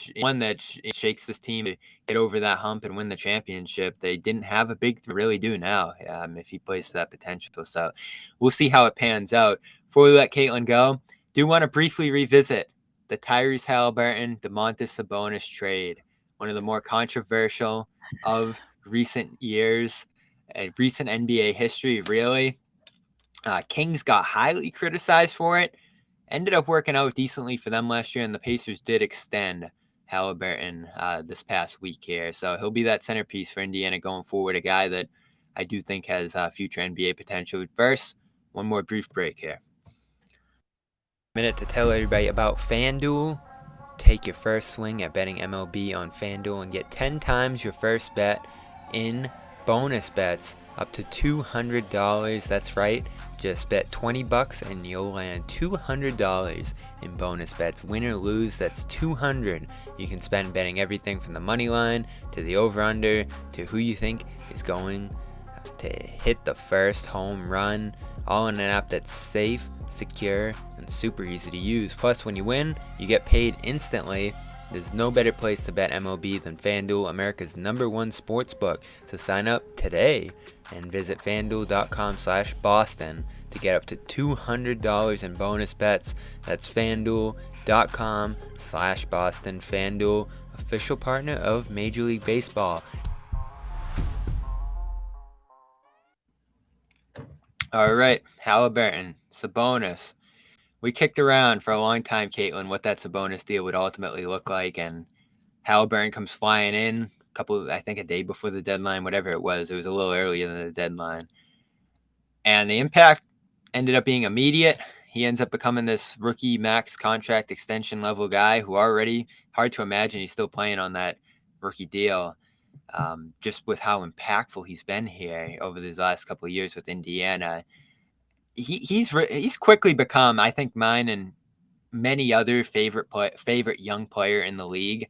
shakes this team to get over that hump and win the championship. They didn't have a big three, really do now if he plays to that potential. So we'll see how it pans out. Before we let Caitlin go, do want to briefly revisit the Tyrese Haliburton, Domantas Sabonis trade, one of the more controversial of recent years, recent NBA history, really. Kings got highly criticized for it. Ended up working out decently for them last year, and the Pacers did extend Haliburton this past week here. So he'll be that centerpiece for Indiana going forward, a guy that I do think has future NBA potential. First, one more brief break here. Minute to tell everybody about FanDuel. Take your first swing at betting MLB on FanDuel and get 10 times your first bet in bonus bets up to $200. That's right. Just bet $20 and you'll land $200 in bonus bets. Win or lose, that's $200. You can spend betting everything from the money line to the over-under to who you think is going to hit the first home run. All in an app that's safe, secure, and super easy to use. Plus, when you win, you get paid instantly. There's no better place to bet MLB than FanDuel, America's #1 sportsbook. So sign up today and visit FanDuel.com/Boston to get up to $200 in bonus bets. That's FanDuel.com/Boston. FanDuel, official partner of Major League Baseball. All right, Haliburton, Sabonis. We kicked around for a long time, Caitlin, what that Sabonis deal would ultimately look like, and Haliburton comes flying in a day before the deadline, whatever it was. It was a little earlier than the deadline. And the impact ended up being immediate. He ends up becoming this rookie max contract extension level guy who already, hard to imagine he's still playing on that rookie deal. Just with how impactful he's been here over these last couple of years with Indiana. He's quickly become, I think, mine and many other favorite young player in the league.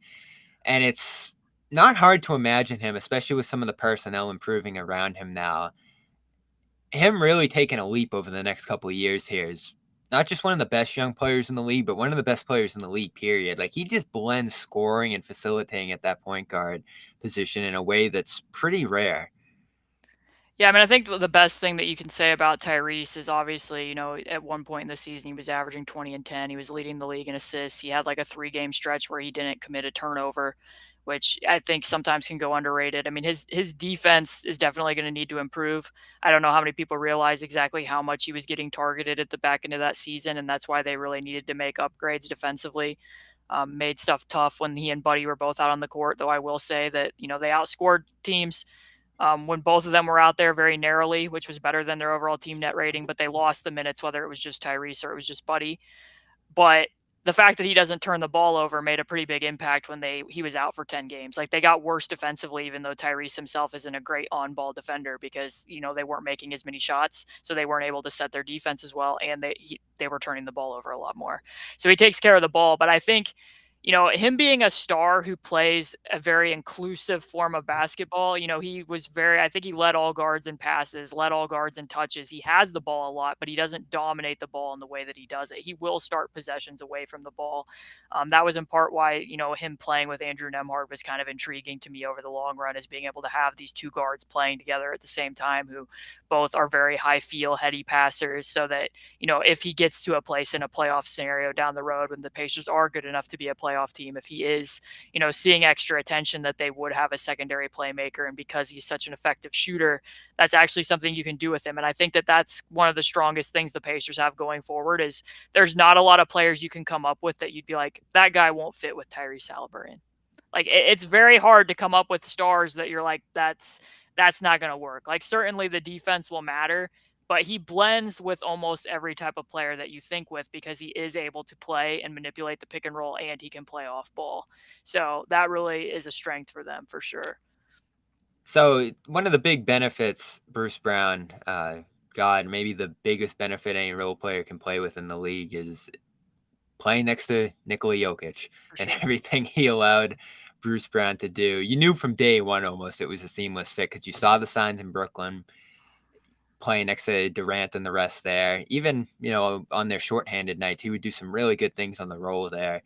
And it's not hard to imagine him, especially with some of the personnel improving around him now. Him really taking a leap over the next couple of years here is not just one of the best young players in the league, but one of the best players in the league, period. Like, he just blends scoring and facilitating at that point guard position in a way that's pretty rare. Yeah, I mean, I think the best thing that you can say about Tyrese is obviously, at one point in the season, he was averaging 20 and 10. He was leading the league in assists. He had like a 3 game stretch where he didn't commit a turnover, which I think sometimes can go underrated. I mean, his defense is definitely going to need to improve. I don't know how many people realize exactly how much he was getting targeted at the back end of that season, and that's why they really needed to make upgrades defensively. Made stuff tough when he and Buddy were both out on the court, though I will say that, they outscored teams when both of them were out there very narrowly, which was better than their overall team net rating, but they lost the minutes, whether it was just Tyrese or it was just Buddy. But the fact that he doesn't turn the ball over made a pretty big impact when he was out for 10 games. Like, they got worse defensively, even though Tyrese himself isn't a great on-ball defender, because they weren't making as many shots, so they weren't able to set their defense as well, and they were turning the ball over a lot more. So he takes care of the ball, but I think him being a star who plays a very inclusive form of basketball, I think he led all guards in passes, led all guards in touches. He has the ball a lot, but he doesn't dominate the ball in the way that he does it. He will start possessions away from the ball. That was in part why, him playing with Andrew Nembhard was kind of intriguing to me over the long run, is being able to have these two guards playing together at the same time who both are very high feel, heady passers, so that, if he gets to a place in a playoff scenario down the road when the Pacers are good enough to be a playoff team, if he is, seeing extra attention, that they would have a secondary playmaker. And because he's such an effective shooter, that's actually something you can do with him. And I think that that's one of the strongest things the Pacers have going forward, is there's not a lot of players you can come up with that you'd be like, that guy won't fit with Tyrese Haliburton. Like, it's very hard to come up with stars that you're like, that's not going to work. Like, certainly the defense will matter, but he blends with almost every type of player that you think with, because he is able to play and manipulate the pick and roll, and he can play off ball. So that really is a strength for them for sure. So one of the big benefits Bruce Brown got, maybe the biggest benefit any role player can play with in the league, is playing next to Nikola Jokic and everything he allowed Bruce Brown to do. You knew from day one almost it was a seamless fit, because you saw the signs in Brooklyn, playing next to Durant and the rest there. Even, on their shorthanded nights, he would do some really good things on the roll there.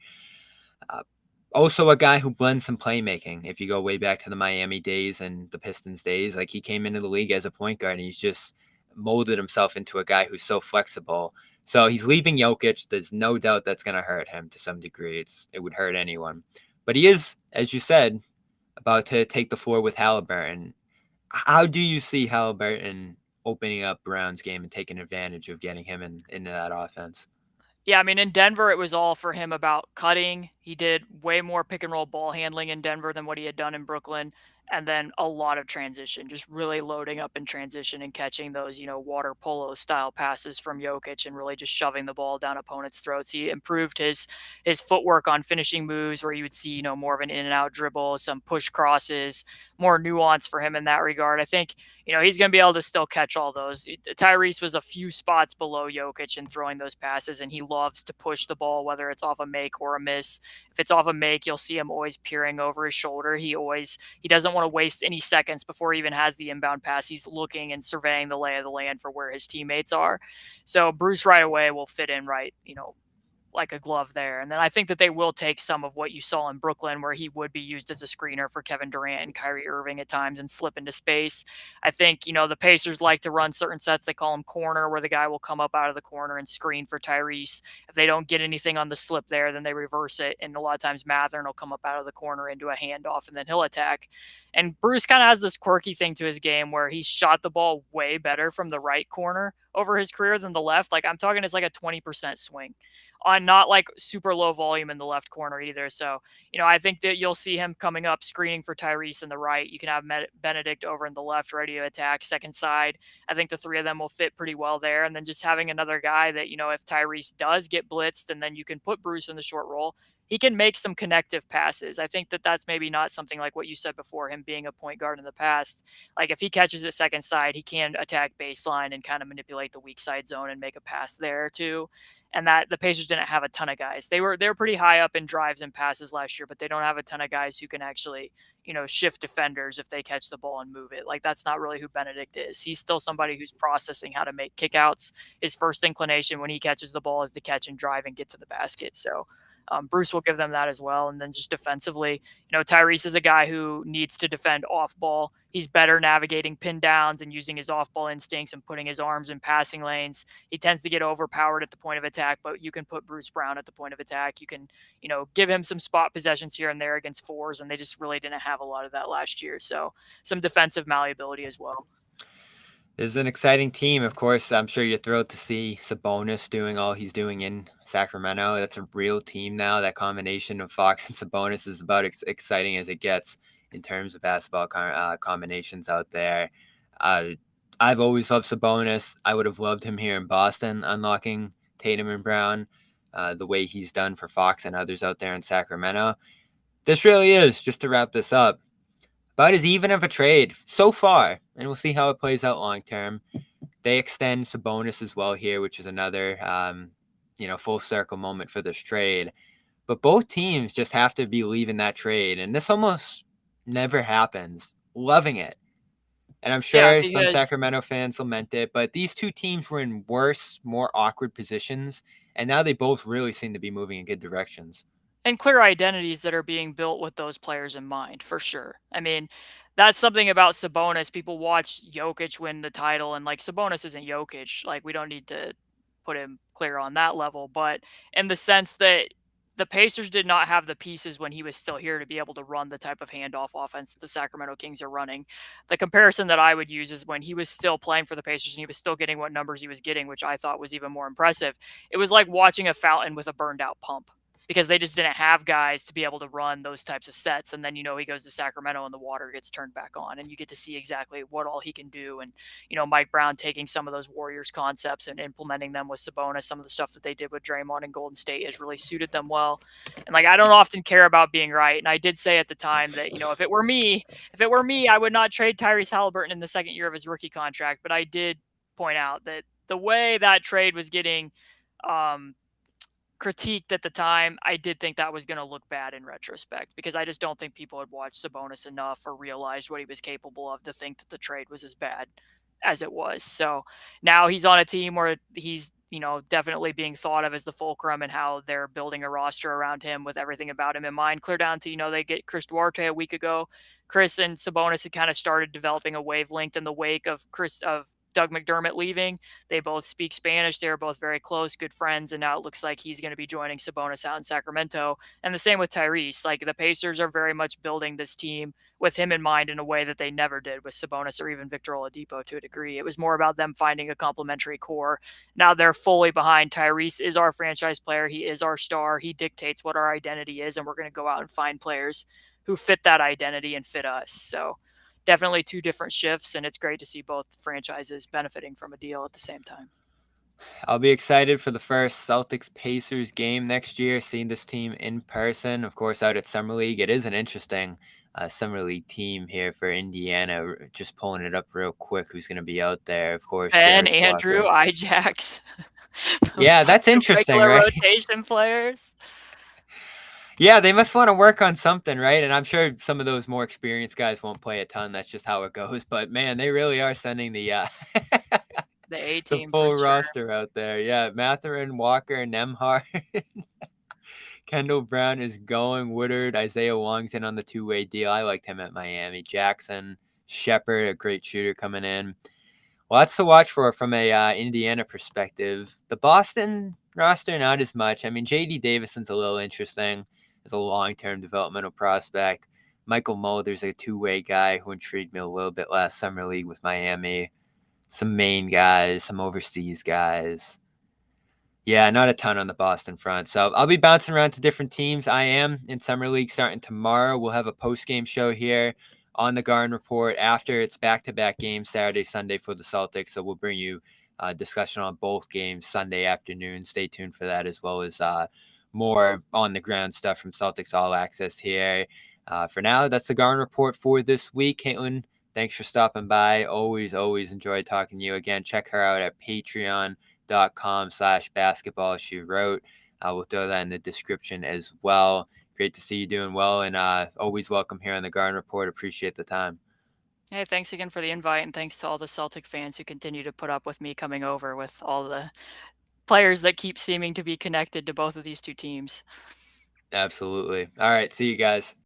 Also a guy who blends some playmaking. If you go way back to the Miami days and the Pistons days, like, he came into the league as a point guard and he's just molded himself into a guy who's so flexible. So he's leaving Jokic. There's no doubt that's going to hurt him to some degree. It would hurt anyone. But he is, as you said, about to take the floor with Haliburton. How do you see Haliburton opening up Brown's game and taking advantage of getting him into that offense? Yeah, I mean, in Denver, it was all for him about cutting. He did way more pick and roll ball handling in Denver than what he had done in Brooklyn. And then a lot of transition, just really loading up in transition and catching those, water polo style passes from Jokic and really just shoving the ball down opponents' throats. He improved his footwork on finishing moves, where you would see, more of an in and out dribble, some push crosses, more nuance for him in that regard. I think, he's going to be able to still catch all those. Tyrese was a few spots below Jokic in throwing those passes, and he loves to push the ball, whether it's off a make or a miss. If it's off a make, you'll see him always peering over his shoulder. He doesn't want to waste any seconds before he even has the inbound pass. He's looking and surveying the lay of the land for where his teammates are. So Bruce right away will fit in right, like a glove there. And then I think that they will take some of what you saw in Brooklyn, where he would be used as a screener for Kevin Durant and Kyrie Irving at times and slip into space. I think, the Pacers like to run certain sets. They call them corner, where the guy will come up out of the corner and screen for Tyrese. If they don't get anything on the slip there, then they reverse it. And a lot of times Mathern will come up out of the corner into a handoff, and then he'll attack. And Bruce kind of has this quirky thing to his game where he shot the ball way better from the right corner over his career than the left. Like, I'm talking, it's like a 20% swing on not like super low volume in the left corner either. So, I think that you'll see him coming up, screening for Tyrese in the right. You can have Benedict over in the left, ready to attack second side. I think the three of them will fit pretty well there. And then just having another guy that, if Tyrese does get blitzed, and then you can put Bruce in the short roll, he can make some connective passes. I think that that's maybe not something like what you said before, him being a point guard in the past. Like, if he catches it second side, he can attack baseline and kind of manipulate the weak side zone and make a pass there too. and that the Pacers didn't have a ton of guys. They were pretty high up in drives and passes last year, but they don't have a ton of guys who can actually, shift defenders if they catch the ball and move it. Like, that's not really who Benedict is. He's still somebody who's processing how to make kickouts. His first inclination when he catches the ball is to catch and drive and get to the basket. So Bruce will give them that as well. And then just defensively, Tyrese is a guy who needs to defend off ball. He's better navigating pin downs and using his off ball instincts and putting his arms in passing lanes. He tends to get overpowered at the point of attack, but you can put Bruce Brown at the point of attack. You can, give him some spot possessions here and there against fours, and they just really didn't have a lot of that last year. So some defensive malleability as well. This is an exciting team. Of course, I'm sure you're thrilled to see Sabonis doing all he's doing in Sacramento. That's a real team now. That combination of Fox and Sabonis is about exciting as it gets in terms of basketball combinations out there. I've always loved Sabonis. I would have loved him here in Boston, unlocking Tatum and Brown, the way he's done for Fox and others out there in Sacramento. This really is, just to wrap this up, about as even of a trade so far, and we'll see how it plays out long term. They extend Sabonis as well here, which is another, full circle moment for this trade. But both teams just have to be leaving that trade, and this almost never happens. Loving it. And I'm sure some Sacramento fans lament it, but these two teams were in worse, more awkward positions, and now they both really seem to be moving in good directions. And clear identities that are being built with those players in mind, for sure. I mean, that's something about Sabonis. People watch Jokic win the title, and like, Sabonis isn't Jokic. Like, we don't need to put him clear on that level. But in the sense that the Pacers did not have the pieces when he was still here to be able to run the type of handoff offense that the Sacramento Kings are running. The comparison that I would use is when he was still playing for the Pacers and he was still getting what numbers he was getting, which I thought was even more impressive. It was like watching a fountain with a burned out pump, because they just didn't have guys to be able to run those types of sets. And then, he goes to Sacramento and the water gets turned back on and you get to see exactly what all he can do. And, Mike Brown taking some of those Warriors concepts and implementing them with Sabonis. Some of the stuff that they did with Draymond and Golden State has really suited them well. And like, I don't often care about being right. And I did say at the time that, if it were me, I would not trade Tyrese Haliburton in the second year of his rookie contract. But I did point out that the way that trade was getting, critiqued at the time, I did think that was going to look bad in retrospect, because I just don't think people had watched Sabonis enough or realized what he was capable of to think that the trade was as bad as it was. So now he's on a team where he's, definitely being thought of as the fulcrum, and how they're building a roster around him with everything about him in mind. Clear down to, they get Chris Duarte a week ago. Chris and Sabonis had kind of started developing a wavelength in the wake of Doug McDermott leaving. They both speak Spanish. They're both very close, good friends, and now it looks like he's going to be joining Sabonis out in Sacramento. And the same with Tyrese. Like, the Pacers are very much building this team with him in mind in a way that they never did with Sabonis or even Victor Oladipo to a degree. It was more about them finding a complementary core. Now they're fully behind. Tyrese is our franchise player. He is our star. He dictates what our identity is, and we're going to go out and find players who fit that identity and fit us. So definitely two different shifts, and it's great to see both franchises benefiting from a deal at the same time. I'll be excited for the first Celtics-Pacers game next year, seeing this team in person, of course, out at Summer League. It is an interesting Summer League team here for Indiana. Just pulling it up real quick, who's going to be out there, of course. And Andrew, Ijax. Yeah, that's interesting, right? Rotation players. Yeah, they must want to work on something, right? And I'm sure some of those more experienced guys won't play a ton. That's just how it goes. But man, they really are sending the A team, the full roster out there. Yeah, Mathurin, Walker, Nembhard. Kendall Brown is going. Woodard, Isaiah Wong's in on the two-way deal. I liked him at Miami. Jackson, Shepard, a great shooter coming in. Lots to watch for from a Indiana perspective. The Boston roster, not as much. I mean, J.D. Davison's a little interesting as a long-term developmental prospect. Michael Mulder's a two-way guy who intrigued me a little bit last summer league with Miami. Some Maine guys, some overseas guys. Yeah, not a ton on the Boston front. So I'll be bouncing around to different teams. I am in summer league starting tomorrow. We'll have a post-game show here on the Garden Report after it's back-to-back games, Saturday, Sunday for the Celtics. So we'll bring you discussion on both games Sunday afternoon. Stay tuned for that, as well as more on-the-ground stuff from Celtics All Access here. For now, that's the Garden Report for this week. Caitlin, thanks for stopping by. Always enjoy talking to you again. Check her out at Patreon. youtube.com/basketball she wrote. We'll throw that in the description as well. Great to see you doing well, and always welcome here on the Garden Report. Appreciate the time. Hey, thanks again for the invite, and thanks to all the Celtic fans who continue to put up with me coming over with all the players that keep seeming to be connected to both of these two teams. Absolutely. All right. See you guys.